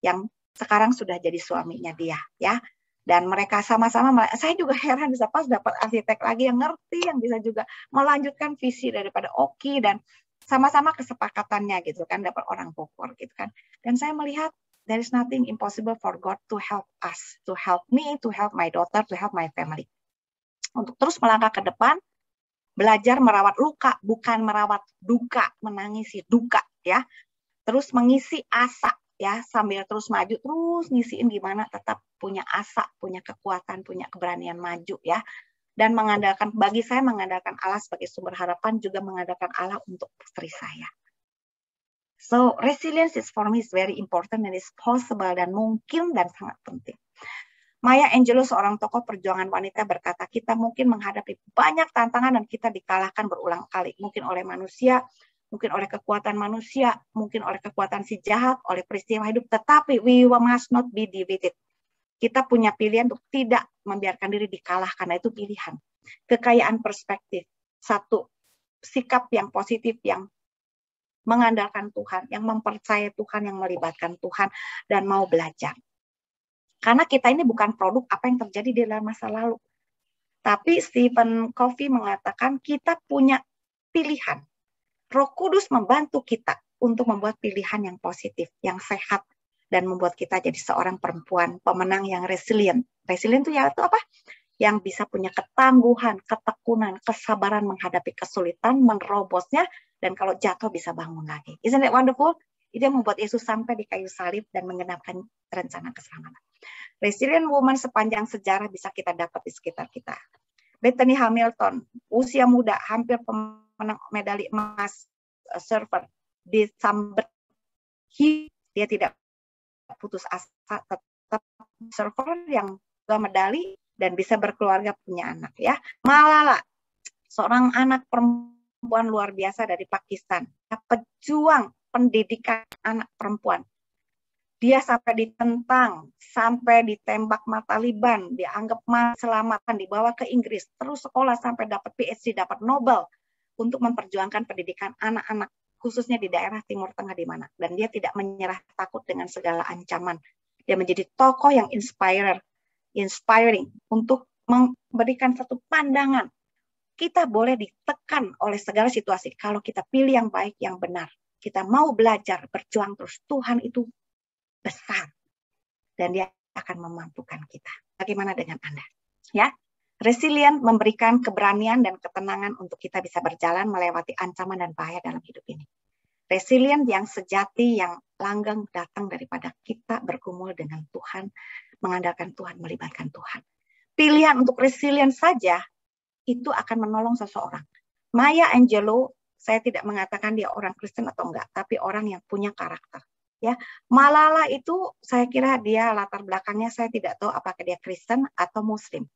yang sekarang sudah jadi suaminya dia, ya. Dan mereka sama-sama, saya juga heran bisa pas dapat arsitek lagi yang ngerti, yang bisa juga melanjutkan visi daripada Oki dan sama-sama kesepakatannya gitu kan, dapat orang Bogor gitu kan. Dan saya melihat there is nothing impossible for God to help us, to help me, to help my daughter, to help my family. Untuk terus melangkah ke depan, belajar merawat luka, bukan merawat duka, menangisi duka, ya. Terus mengisi asa, ya, sambil terus maju, terus ngisiin gimana tetap punya asa, punya kekuatan, punya keberanian maju, ya. Dan mengandalkan, bagi saya mengandalkan Allah sebagai sumber harapan, juga mengandalkan Allah untuk putri saya. So, resilience is for me is very important and is possible dan mungkin dan sangat penting. Maya Angelou, seorang tokoh perjuangan wanita, berkata, kita mungkin menghadapi banyak tantangan dan kita dikalahkan berulang kali. Mungkin oleh manusia, mungkin oleh kekuatan manusia, mungkin oleh kekuatan si jahat, oleh peristiwa hidup. Tetapi we must not be defeated. Kita punya pilihan untuk tidak membiarkan diri dikalahkan. Nah, itu pilihan. Kekayaan perspektif. Satu, sikap yang positif, yang mengandalkan Tuhan, yang mempercayai Tuhan, yang melibatkan Tuhan, dan mau belajar. Karena kita ini bukan produk apa yang terjadi di dalam masa lalu. Tapi Stephen Covey mengatakan kita punya pilihan. Roh Kudus membantu kita untuk membuat pilihan yang positif, yang sehat, dan membuat kita jadi seorang perempuan pemenang yang resilient. Resilient itu ya itu apa? Yang bisa punya ketangguhan, ketekunan, kesabaran menghadapi kesulitan, menerobosnya, dan kalau jatuh bisa bangun lagi. Isn't it wonderful? Itu yang membuat Yesus sampai di kayu salib dan mengenapkan rencana keselamatan. Resilient woman sepanjang sejarah bisa kita dapat di sekitar kita. Bethany Hamilton, usia muda, hampir pemenang medali emas surfer, disambet, dia tidak putus asa, tetap surfer yang medali dan bisa berkeluarga, punya anak, ya. Malala, seorang anak perempuan luar biasa dari Pakistan, pejuang pendidikan anak perempuan. Dia sampai ditentang, sampai ditembak sama Taliban, dianggap keselamatan, dibawa ke Inggris, terus sekolah sampai dapat PhD, dapat Nobel untuk memperjuangkan pendidikan anak-anak, khususnya di daerah Timur Tengah di mana. Dan dia tidak menyerah, takut dengan segala ancaman. Dia menjadi tokoh yang inspiring untuk memberikan satu pandangan. Kita boleh ditekan oleh segala situasi kalau kita pilih yang baik, yang benar. Kita mau belajar, berjuang terus. Tuhan itu besar dan dia akan memampukan kita. Bagaimana dengan Anda? Ya, resilient memberikan keberanian dan ketenangan untuk kita bisa berjalan melewati ancaman dan bahaya dalam hidup ini. Resilient yang sejati, yang langgeng datang daripada kita bergumul dengan Tuhan, mengandalkan Tuhan, melibatkan Tuhan. Pilihan untuk resilient saja itu akan menolong seseorang. Maya Angelou, saya tidak mengatakan dia orang Kristen atau enggak, tapi orang yang punya karakter. Ya, Malala itu saya kira dia latar belakangnya saya tidak tahu apakah dia Kristen atau Muslim.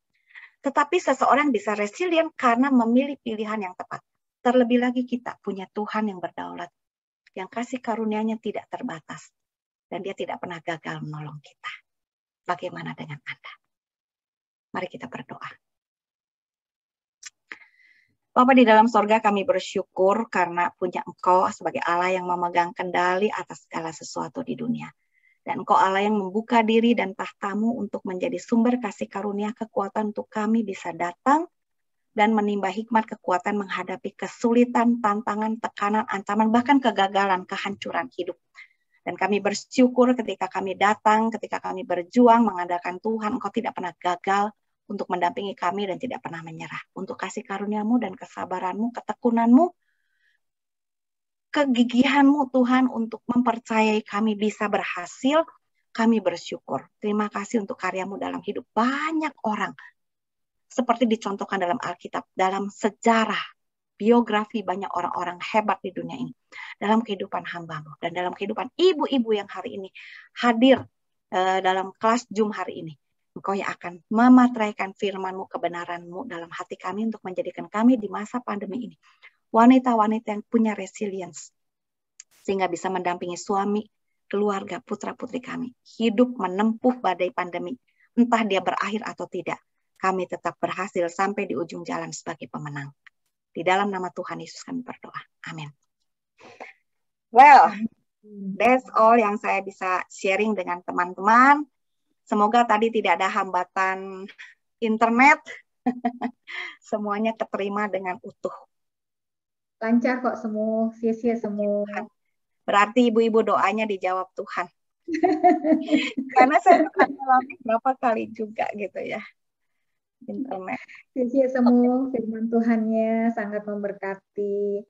Tetapi seseorang bisa resilient karena memilih pilihan yang tepat. Terlebih lagi kita punya Tuhan yang berdaulat, yang kasih karunia-Nya tidak terbatas, dan dia tidak pernah gagal menolong kita. Bagaimana dengan Anda? Mari kita berdoa. Bapa di dalam sorga, kami bersyukur karena punya Engkau sebagai Allah yang memegang kendali atas segala sesuatu di dunia. Dan Engkau Allah yang membuka diri dan tahtamu untuk menjadi sumber kasih karunia kekuatan untuk kami bisa datang dan menimba hikmat kekuatan menghadapi kesulitan, tantangan, tekanan, ancaman, bahkan kegagalan, kehancuran hidup. Dan kami bersyukur ketika kami datang, ketika kami berjuang mengandalkan Tuhan, Engkau tidak pernah gagal untuk mendampingi kami dan tidak pernah menyerah. Untuk kasih karuniamu dan kesabaranmu, ketekunanmu, kegigihanmu Tuhan untuk mempercayai kami bisa berhasil, kami bersyukur. Terima kasih untuk karyamu dalam hidup banyak orang. Seperti dicontohkan dalam Alkitab, dalam sejarah, biografi banyak orang-orang hebat di dunia ini. Dalam kehidupan hamba-Mu dan dalam kehidupan ibu-ibu yang hari ini hadir dalam kelas Zoom hari ini. Engkau yang akan memateraikan firman-Mu, kebenaran-Mu dalam hati kami untuk menjadikan kami di masa pandemi ini wanita-wanita yang punya resilience sehingga bisa mendampingi suami, keluarga, putra-putri kami hidup menempuh badai pandemi. Entah dia berakhir atau tidak, kami tetap berhasil sampai di ujung jalan sebagai pemenang. Di dalam nama Tuhan Yesus kami berdoa. Amin. Well, that's all yang saya bisa sharing dengan teman-teman. Semoga tadi tidak ada hambatan internet. Semuanya keterima dengan utuh. Lancar kok semua, sia-sia semua. Berarti ibu-ibu doanya dijawab Tuhan. Karena saya pernah alami berapa kali juga gitu ya. Internet. Sia-sia semua, firman Tuhannya sangat memberkati.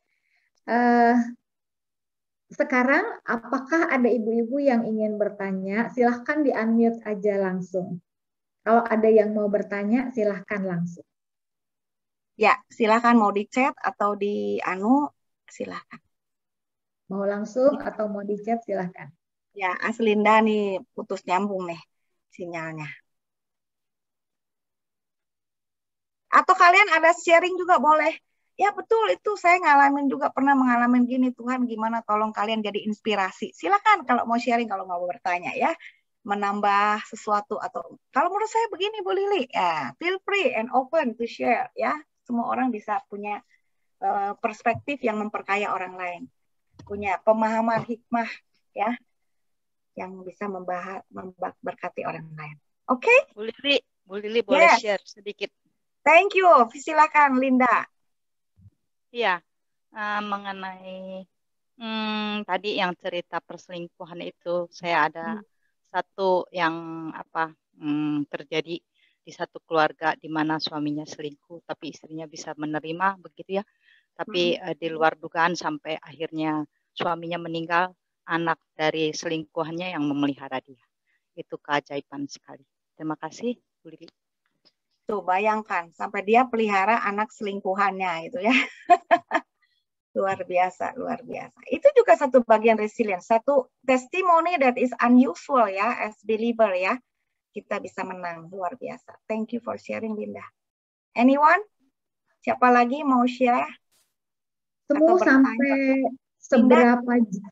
Sekarang, apakah ada ibu-ibu yang ingin bertanya? Silahkan di-unmute aja langsung. Kalau ada yang mau bertanya, silahkan langsung. Ya, silahkan mau di chat atau di silahkan. Mau langsung atau mau di chat, silahkan. Ya, Aslinda nih putus nyambung nih sinyalnya. Atau kalian ada sharing juga boleh. Ya betul, itu saya ngalamin juga, pernah mengalami gini. Tuhan gimana, tolong kalian jadi inspirasi. Silakan kalau mau sharing, kalau mau bertanya ya. Menambah sesuatu atau kalau menurut saya begini Bu Lili, ya feel free and open to share ya. Semua orang bisa punya perspektif yang memperkaya orang lain. Punya pemahaman hikmah ya yang bisa memberkati orang lain. Oke? Okay? Bu Lili boleh share sedikit. Thank you. Silakan Linda. Iya, mengenai tadi yang cerita perselingkuhan itu, saya ada satu yang terjadi di satu keluarga di mana suaminya selingkuh, tapi istrinya bisa menerima begitu ya. Tapi di luar dugaan sampai akhirnya suaminya meninggal, anak dari selingkuhannya yang memelihara dia. Itu keajaiban sekali. Terima kasih, Bu Lili. Tuh bayangkan sampai dia pelihara anak selingkuhannya gitu ya. Luar biasa, luar biasa. Itu juga satu bagian resilience, satu testimoni that is unusual ya as believer ya. Kita bisa menang, luar biasa. Thank you for sharing Linda. Anyone? Siapa lagi mau share? Semua sampai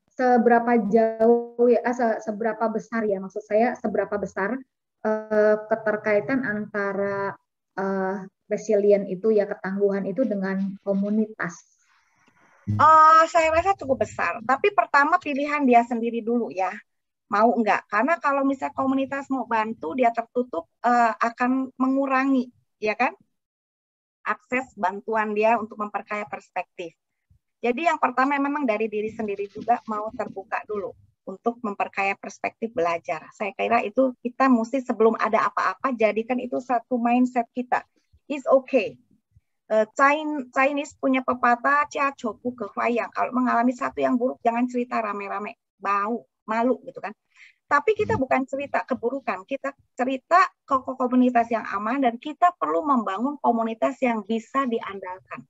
seberapa jauh ya, seberapa besar ya, maksud saya seberapa besar keterkaitan antara resilient itu ya, ketangguhan itu dengan komunitas? Saya rasa cukup besar. Tapi pertama pilihan dia sendiri dulu ya. Mau enggak? Karena kalau misalnya komunitas mau bantu, dia tertutup akan mengurangi, ya kan? Akses bantuan dia untuk memperkaya perspektif. Jadi yang pertama memang dari diri sendiri juga mau terbuka dulu untuk memperkaya perspektif belajar. Saya kira itu kita mesti sebelum ada apa-apa jadikan itu satu mindset kita. It's okay. Chinese punya pepatah Chopu ke Fayang. Kalau mengalami satu yang buruk jangan cerita rame-rame, bau, malu gitu kan. Tapi kita bukan cerita keburukan, kita cerita ke komunitas yang aman dan kita perlu membangun komunitas yang bisa diandalkan.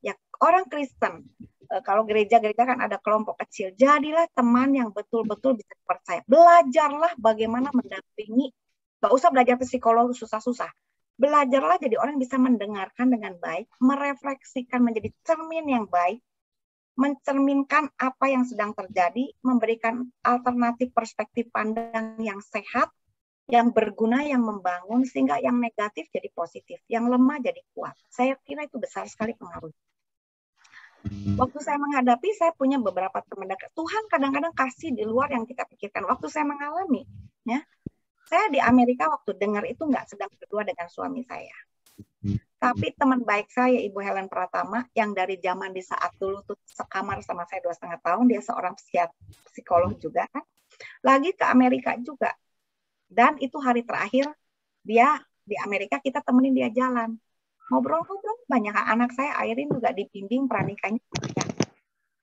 Ya, orang Kristen, kalau gereja-gereja kan ada kelompok kecil, jadilah teman yang betul-betul bisa dipercaya. Belajarlah bagaimana mendampingi, nggak usah belajar psikolog susah-susah. Belajarlah jadi orang yang bisa mendengarkan dengan baik, merefleksikan menjadi cermin yang baik, mencerminkan apa yang sedang terjadi, memberikan alternatif perspektif pandang yang sehat, yang berguna, yang membangun, sehingga yang negatif jadi positif, yang lemah jadi kuat. Saya kira itu besar sekali pengaruh. Waktu saya menghadapi, saya punya beberapa teman dekat. Tuhan kadang-kadang kasih di luar yang kita pikirkan. Waktu saya mengalami, ya, saya di Amerika waktu dengar itu nggak sedang berdua dengan suami saya. Tapi teman baik saya, Ibu Helen Pratama, yang dari zaman di saat dulu tuh sekamar sama saya 2,5 tahun, dia seorang psikolog juga kan, lagi ke Amerika juga. Dan itu hari terakhir dia di Amerika, kita temenin dia jalan. Ngobrol-ngobrol, banyak anak saya, Airin juga dibimbing pranikahnya.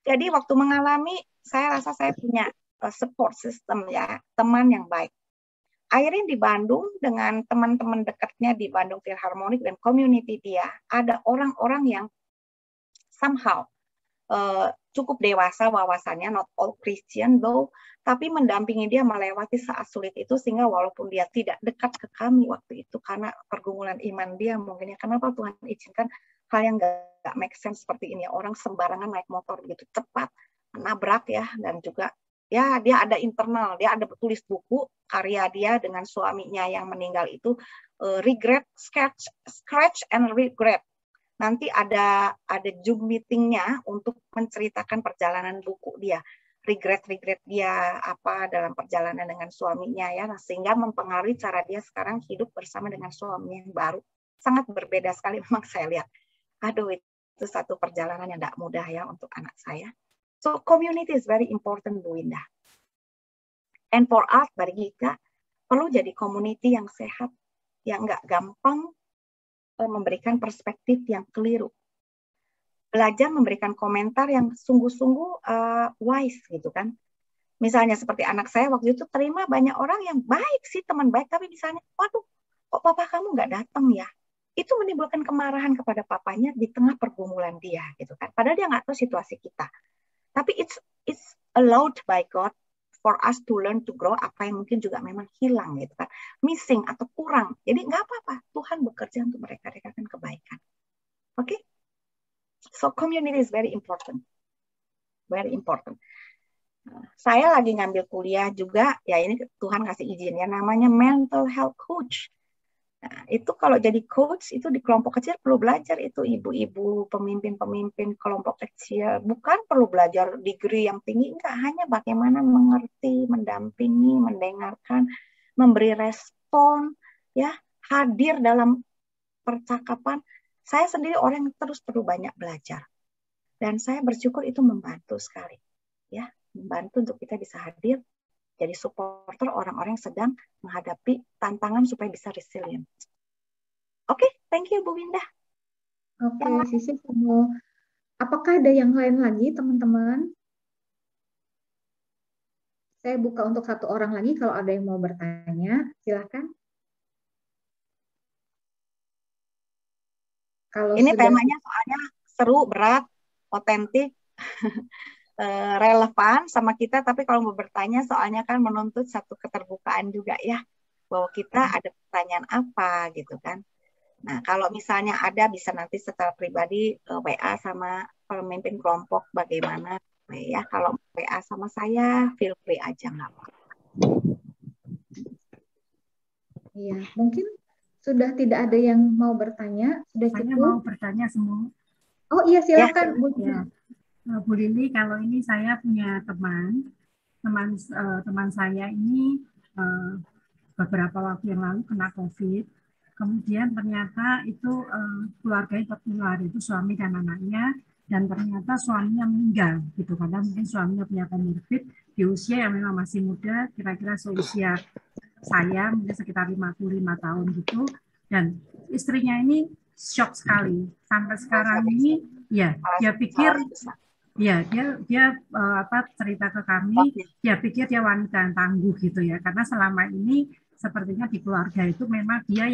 Jadi waktu mengalami, saya rasa saya punya support system ya, teman yang baik. Airin di Bandung dengan teman-teman dekatnya di Bandung Philharmonic dan community dia, ada orang-orang yang somehow cukup dewasa wawasannya, not all Christian though, tapi mendampingi dia melewati saat sulit itu, sehingga walaupun dia tidak dekat ke kami waktu itu karena pergumulan iman dia, mungkin ya kenapa Tuhan izinkan hal yang nggak make sense seperti ini, orang sembarangan naik motor begitu cepat, menabrak ya, dan juga ya dia ada internal, dia ada tulis buku karya dia dengan suaminya yang meninggal itu, regret, scratch and regret. Nanti ada Zoom meetingnya untuk menceritakan perjalanan buku dia, regret dia apa dalam perjalanan dengan suaminya ya, sehingga mempengaruhi cara dia sekarang hidup bersama dengan suaminya yang baru. Sangat berbeda sekali memang saya lihat. Aduh, itu satu perjalanan yang tidak mudah ya untuk anak saya. So community is very important, Bu Indah. And for us, bagi kita perlu jadi community yang sehat, yang nggak gampang memberikan perspektif yang keliru. Belajar memberikan komentar yang sungguh-sungguh wise gitu kan. Misalnya seperti anak saya waktu itu terima banyak orang yang baik sih, teman baik, tapi misalnya, waduh, kok papa kamu nggak datang ya? Itu menimbulkan kemarahan kepada papanya di tengah pergumulan dia gitu kan. Padahal dia nggak tahu situasi kita. Tapi it's allowed by God for us to learn to grow, apa yang mungkin juga memang hilang gitu kan, missing atau kurang. Jadi nggak apa-apa, Tuhan bekerja untuk mereka-rekakan kebaikan. Oke? Okay? So community is very important. Very important. Saya lagi ngambil kuliah juga, ya ini Tuhan kasih izin ya, namanya mental health coach. Nah, itu kalau jadi coach itu di kelompok kecil perlu belajar itu, ibu-ibu, pemimpin-pemimpin kelompok kecil, bukan perlu belajar degree yang tinggi, enggak, hanya bagaimana mengerti, mendampingi, mendengarkan, memberi respon, ya, hadir dalam percakapan. Saya sendiri orang yang terus perlu banyak belajar, dan saya bersyukur itu membantu sekali, ya, membantu untuk kita bisa hadir jadi supporter orang-orang yang sedang menghadapi tantangan supaya bisa resilient. Oke, thank you Bu Windah. Oke, Sisi mau. Apakah ada yang lain lagi, teman-teman? Saya buka untuk satu orang lagi. Kalau ada yang mau bertanya, silakan. Kalau ini temanya soalnya seru, berat, otentik. Relevan sama kita, tapi kalau mau bertanya soalnya kan menuntut satu keterbukaan juga ya, bahwa kita ada pertanyaan apa gitu kan. Nah kalau misalnya ada bisa nanti secara pribadi WA sama pemimpin kelompok bagaimana ya, kalau WA sama saya feel free aja, nggak apa-apa. Iya, mungkin sudah tidak ada yang mau bertanya, sudah saya cukup. Mau bertanya semua. Oh iya silakan Bu. Ya. Bu Lili, kalau ini saya punya teman saya ini beberapa waktu yang lalu kena COVID, kemudian ternyata itu keluarganya tertular, itu suami dan anaknya, dan ternyata suaminya meninggal gitu, karena mungkin suaminya punya komorbid di usia yang memang masih muda, kira-kira seusia saya, mungkin sekitar 55 tahun gitu, dan istrinya ini shock sekali sampai sekarang ini, ya dia pikir. Ya, dia cerita ke kami, dia pikir dia wanita yang tangguh gitu ya, karena selama ini sepertinya di keluarga itu memang dia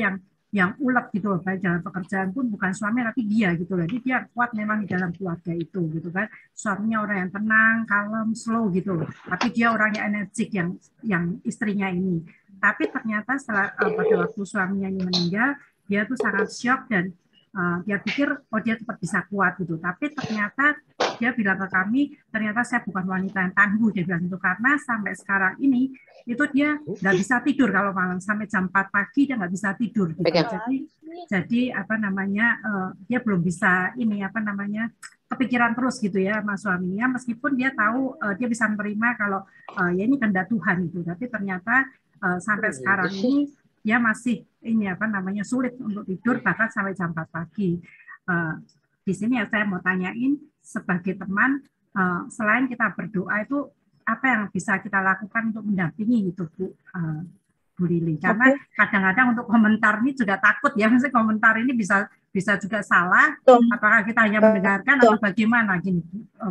yang ulet gitu loh, baik dalam pekerjaan pun bukan suami tapi dia gitu loh, jadi dia kuat memang di dalam keluarga itu gitu kan, suaminya orang yang tenang, kalem, slow gitu loh, tapi dia orang yang energik yang istrinya ini, tapi ternyata setelah pada waktu suaminya ini meninggal, dia tuh sangat shock dan dia pikir oh dia tetap bisa kuat gitu, tapi ternyata dia bilang ke kami, ternyata saya bukan wanita yang tangguh, dia bilang itu karena sampai sekarang ini itu dia nggak bisa tidur kalau malam sampai jam 4 pagi dia nggak bisa tidur gitu. Jadi apa namanya dia belum bisa ini apa namanya kepikiran terus gitu ya sama suaminya, meskipun dia tahu dia bisa menerima kalau ya ini kehendak Tuhan itu, tapi ternyata sampai sekarang ini dia masih ini apa namanya sulit untuk tidur bahkan sampai jam 4 pagi. Di sini ya saya mau tanyain sebagai teman, selain kita berdoa itu apa yang bisa kita lakukan untuk mendampingi gitu Bu Lili? Karena kadang-kadang untuk komentar ini juga takut ya, maksudnya komentar ini bisa juga salah. Apakah kita hanya mendengarkan atau bagaimana gini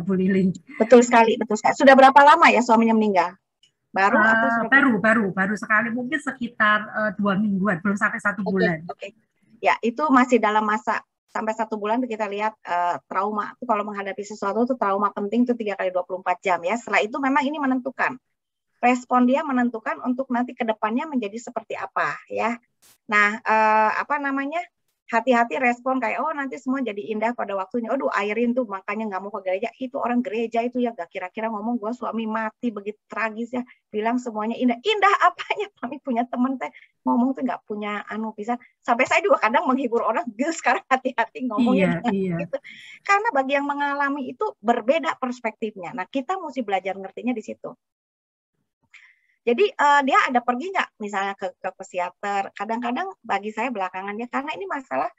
Bu Lili? Betul sekali, betul sekali. Sudah berapa lama ya suaminya meninggal? Baru atau baru sekali, mungkin sekitar 2 mingguan, belum sampai 1 bulan. Oke. Ya, itu masih dalam masa sampai 1 bulan kita lihat trauma. Kalau menghadapi sesuatu itu trauma penting itu 3 kali 24 jam ya. Setelah itu memang ini menentukan. Respon dia menentukan untuk nanti ke depannya menjadi seperti apa ya. Nah, apa namanya? Hati-hati respon kayak nanti semua jadi indah pada waktunya. Aduh, airin tuh makanya nggak mau ke gereja. Itu orang gereja itu ya gak kira-kira ngomong gue suami mati begitu tragis ya. Bilang semuanya indah. Indah apanya? Kami punya temen teh ngomong tuh nggak punya bisa. Sampai saya juga kadang menghibur orang. Sekarang hati-hati ngomongnya gitu. Karena bagi yang mengalami itu berbeda perspektifnya. Nah, kita mesti belajar ngertinya di situ. Jadi dia ada pergi nggak misalnya ke psikiater? Kadang-kadang bagi saya belakangan ya, karena ini masalah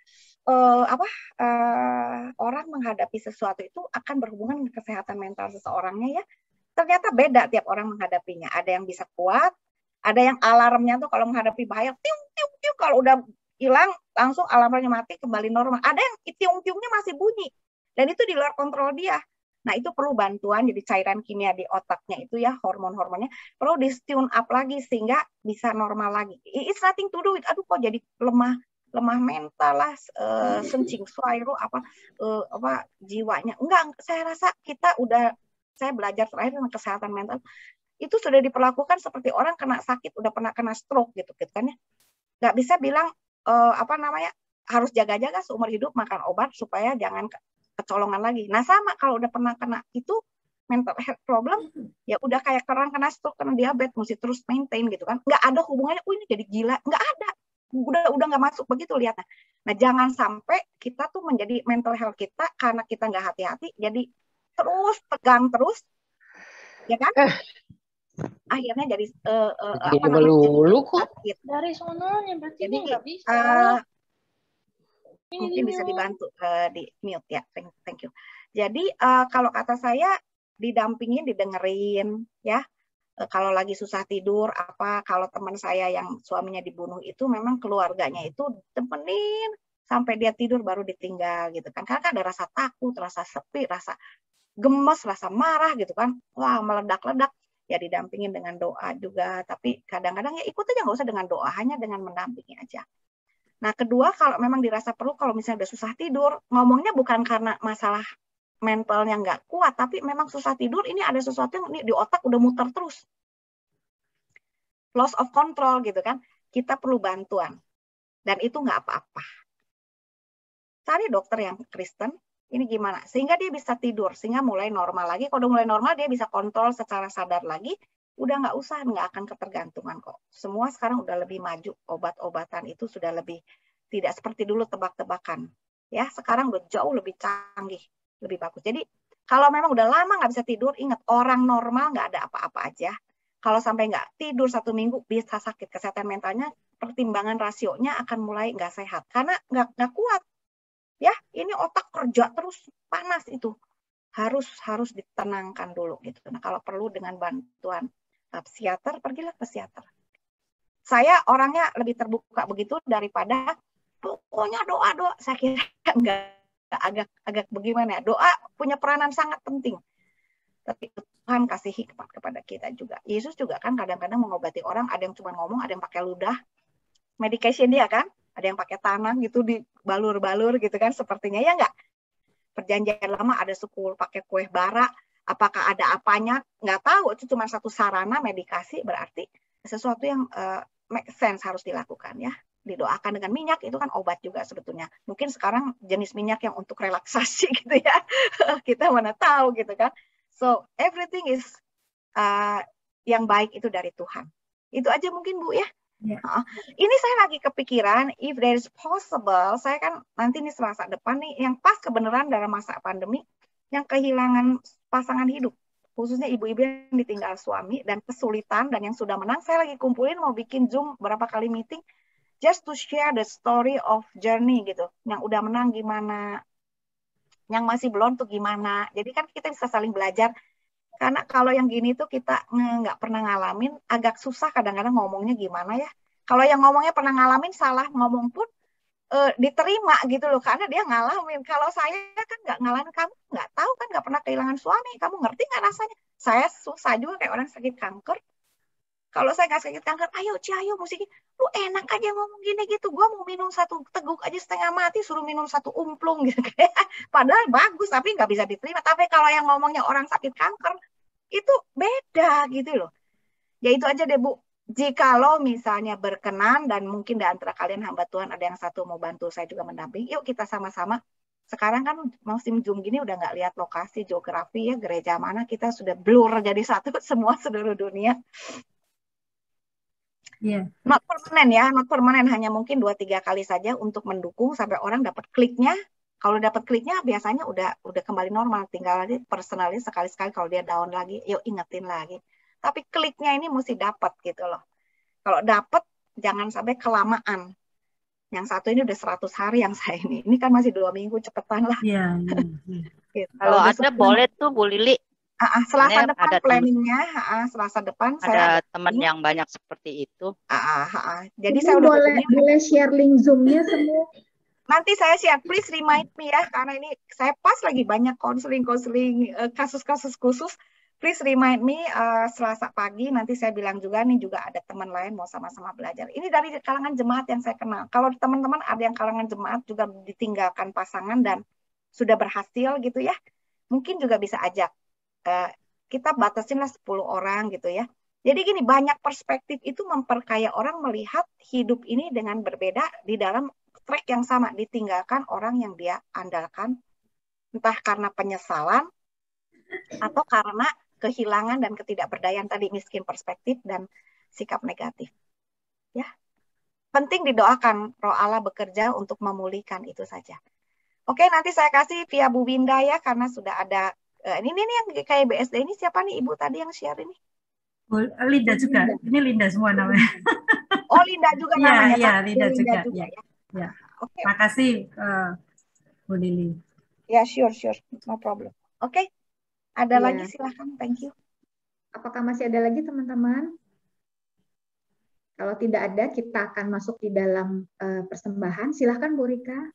orang menghadapi sesuatu itu akan berhubungan dengan kesehatan mental seseorangnya ya. Ternyata beda tiap orang menghadapinya. Ada yang bisa kuat, ada yang alarmnya tuh kalau menghadapi bahaya, tiung-tiung, kalau udah hilang langsung alarmnya mati kembali normal. Ada yang tiung-tiungnya masih bunyi dan itu di luar kontrol dia. Nah, itu perlu bantuan, jadi cairan kimia di otaknya itu ya, hormon-hormonnya perlu di-tune up lagi sehingga bisa normal lagi. It's nothing to do with, aduh kok jadi lemah mental lah, sencing suairu, apa jiwanya. Enggak, saya rasa saya belajar terakhir tentang kesehatan mental, itu sudah diperlakukan seperti orang kena sakit, udah pernah kena stroke gitu kan ya. Nggak bisa bilang, harus jaga-jaga seumur hidup makan obat supaya jangan kecolongan lagi. Nah sama kalau udah pernah kena itu mental health problem, ya udah kayak orang kena stroke, kena diabetes, mesti terus maintain gitu kan. Nggak ada hubungannya, ini jadi gila, nggak ada. Udah nggak masuk begitu lihatnya. Nah jangan sampai kita tuh menjadi mental health kita karena kita nggak hati-hati, jadi terus tegang terus, ya kan? Akhirnya jadi sakit. Dari sononya berarti jadi nggak bisa. Mungkin bisa dibantu di mute ya, thank you. Jadi kalau kata saya didampingin, didengerin ya. Kalau lagi susah tidur kalau teman saya yang suaminya dibunuh itu memang keluarganya itu temenin sampai dia tidur baru ditinggal gitu kan. Karena ada rasa takut, rasa sepi, rasa gemes, rasa marah gitu kan. Wah, meledak-ledak. Ya didampingin dengan doa juga, tapi kadang-kadang ya ikut aja, nggak usah dengan doa, hanya dengan mendampingi aja. Nah, kedua, kalau memang dirasa perlu, kalau misalnya udah susah tidur, ngomongnya bukan karena masalah mentalnya nggak kuat, tapi memang susah tidur, ini ada sesuatu yang di otak udah muter terus. Loss of control gitu kan, kita perlu bantuan. Dan itu nggak apa-apa. Cari dokter yang Kristen, ini gimana? Sehingga dia bisa tidur, sehingga mulai normal lagi. Kalau udah mulai normal, dia bisa kontrol secara sadar lagi, udah nggak akan ketergantungan kok. Semua sekarang udah lebih maju, obat-obatan itu sudah lebih tidak seperti dulu tebak-tebakan. Ya, sekarang udah jauh lebih canggih, lebih bagus. Jadi kalau memang udah lama nggak bisa tidur, ingat orang normal nggak ada apa-apa aja. Kalau sampai nggak tidur 1 minggu bisa sakit, kesehatan mentalnya, pertimbangan rasionya akan mulai nggak sehat karena nggak kuat. Ya, ini otak kerja terus panas itu. Harus ditenangkan dulu gitu. Nah, kalau perlu dengan bantuan psikiater, pergilah ke psikiater. Saya orangnya lebih terbuka begitu daripada pokoknya doa. Saya kira agak bagaimana ya. Doa punya peranan sangat penting. Tapi Tuhan kasih hikmat kepada kita juga. Yesus juga kan kadang-kadang mengobati orang, ada yang cuma ngomong, ada yang pakai ludah. Medication dia kan, ada yang pakai tanah gitu dibalur-balur gitu kan sepertinya, ya enggak? Perjanjian lama ada suku pakai kue bara. Apakah ada apanya? Nggak tahu, itu cuma satu sarana medikasi, berarti sesuatu yang make sense harus dilakukan ya. didoakan dengan minyak, itu kan obat juga sebetulnya. Mungkin sekarang jenis minyak yang untuk relaksasi gitu ya, kita mana tahu gitu kan. So everything is yang baik itu dari Tuhan. Itu aja mungkin Bu ya. Ya. Ini saya lagi kepikiran, if there is possible, saya kan nanti nih Selasa depan nih, yang pas kebenaran dalam masa pandemi, yang kehilangan pasangan hidup, khususnya ibu-ibu yang ditinggal suami dan kesulitan dan yang sudah menang, saya lagi kumpulin mau bikin Zoom berapa kali meeting, just to share the story of journey gitu, yang udah menang gimana, yang masih belum tuh gimana, jadi kan kita bisa saling belajar. Karena kalau yang gini tuh kita nggak pernah ngalamin, agak susah kadang-kadang ngomongnya gimana ya. Kalau yang ngomongnya pernah ngalamin, salah ngomong pun diterima gitu loh, karena dia ngalamin. Kalau saya kan nggak ngalamin, kamu nggak tahu kan, nggak pernah kehilangan suami, kamu ngerti nggak rasanya? Saya susah juga kayak orang sakit kanker. Kalau saya nggak sakit kanker, ayo Ci, ayo musik, lu enak aja ngomong gini gitu. Gua mau minum 1 teguk aja setengah mati, suruh minum 1 umplung gitu. Padahal bagus, tapi nggak bisa diterima. Tapi kalau yang ngomongnya orang sakit kanker, itu beda gitu loh. Ya itu aja deh Bu. Jikalau misalnya berkenan dan mungkin di antara kalian hamba Tuhan ada yang satu mau bantu saya juga mendampingi, yuk kita sama-sama. Sekarang kan musim Zoom gini udah nggak lihat lokasi, geografi ya, gereja mana, kita sudah blur jadi satu semua seluruh dunia. Yeah. Not permanen ya, not permanen, hanya mungkin 2-3 kali saja untuk mendukung sampai orang dapat kliknya. Kalau dapat kliknya biasanya udah kembali normal, tinggal lagi personalnya sekali-sekali kalau dia down lagi, yuk ingetin lagi. Tapi kliknya ini mesti dapat gitu loh. Kalau dapat jangan sampai kelamaan. Yang satu ini udah 100 hari yang saya ini. Ini kan masih 2 minggu, cepetan lah. Iya. Gitu. Kalau ada boleh tuh Bu Lili. Selasa Soalnya depan ada planningnya, Selasa depan ada saya teman yang banyak seperti itu. Jadi Ini saya udah boleh share link Zoom-nya semua. Nanti saya share, please remind me ya, karena ini saya pas lagi banyak konseling kasus-kasus khusus. Please remind me Selasa pagi, nanti saya bilang juga nih, juga ada teman lain mau sama-sama belajar. Ini dari kalangan jemaat yang saya kenal. Kalau teman-teman ada yang kalangan jemaat juga ditinggalkan pasangan dan sudah berhasil gitu ya, mungkin juga bisa ajak. Kita batasinlah 10 orang gitu ya. Jadi gini, banyak perspektif itu memperkaya orang melihat hidup ini dengan berbeda di dalam track yang sama, ditinggalkan orang yang dia andalkan, entah karena penyesalan atau karena kehilangan dan ketidakberdayaan tadi, miskin perspektif dan sikap negatif. Ya, penting didoakan Roh Allah bekerja untuk memulihkan itu saja. Oke, nanti saya kasih via Bu Winda ya, karena sudah ada ini yang kayak BSD ini siapa nih Ibu tadi yang share ini? Linda juga. Ini Linda semua namanya. Oh, Linda juga namanya. Iya, Linda juga. Ya. Oke. Makasih Bu Lili. Ya, sure. No problem. Oke. Ada lagi silahkan. Thank you. Apakah masih ada lagi teman-teman? Kalau tidak ada, kita akan masuk di dalam persembahan. Silahkan Bu Rika.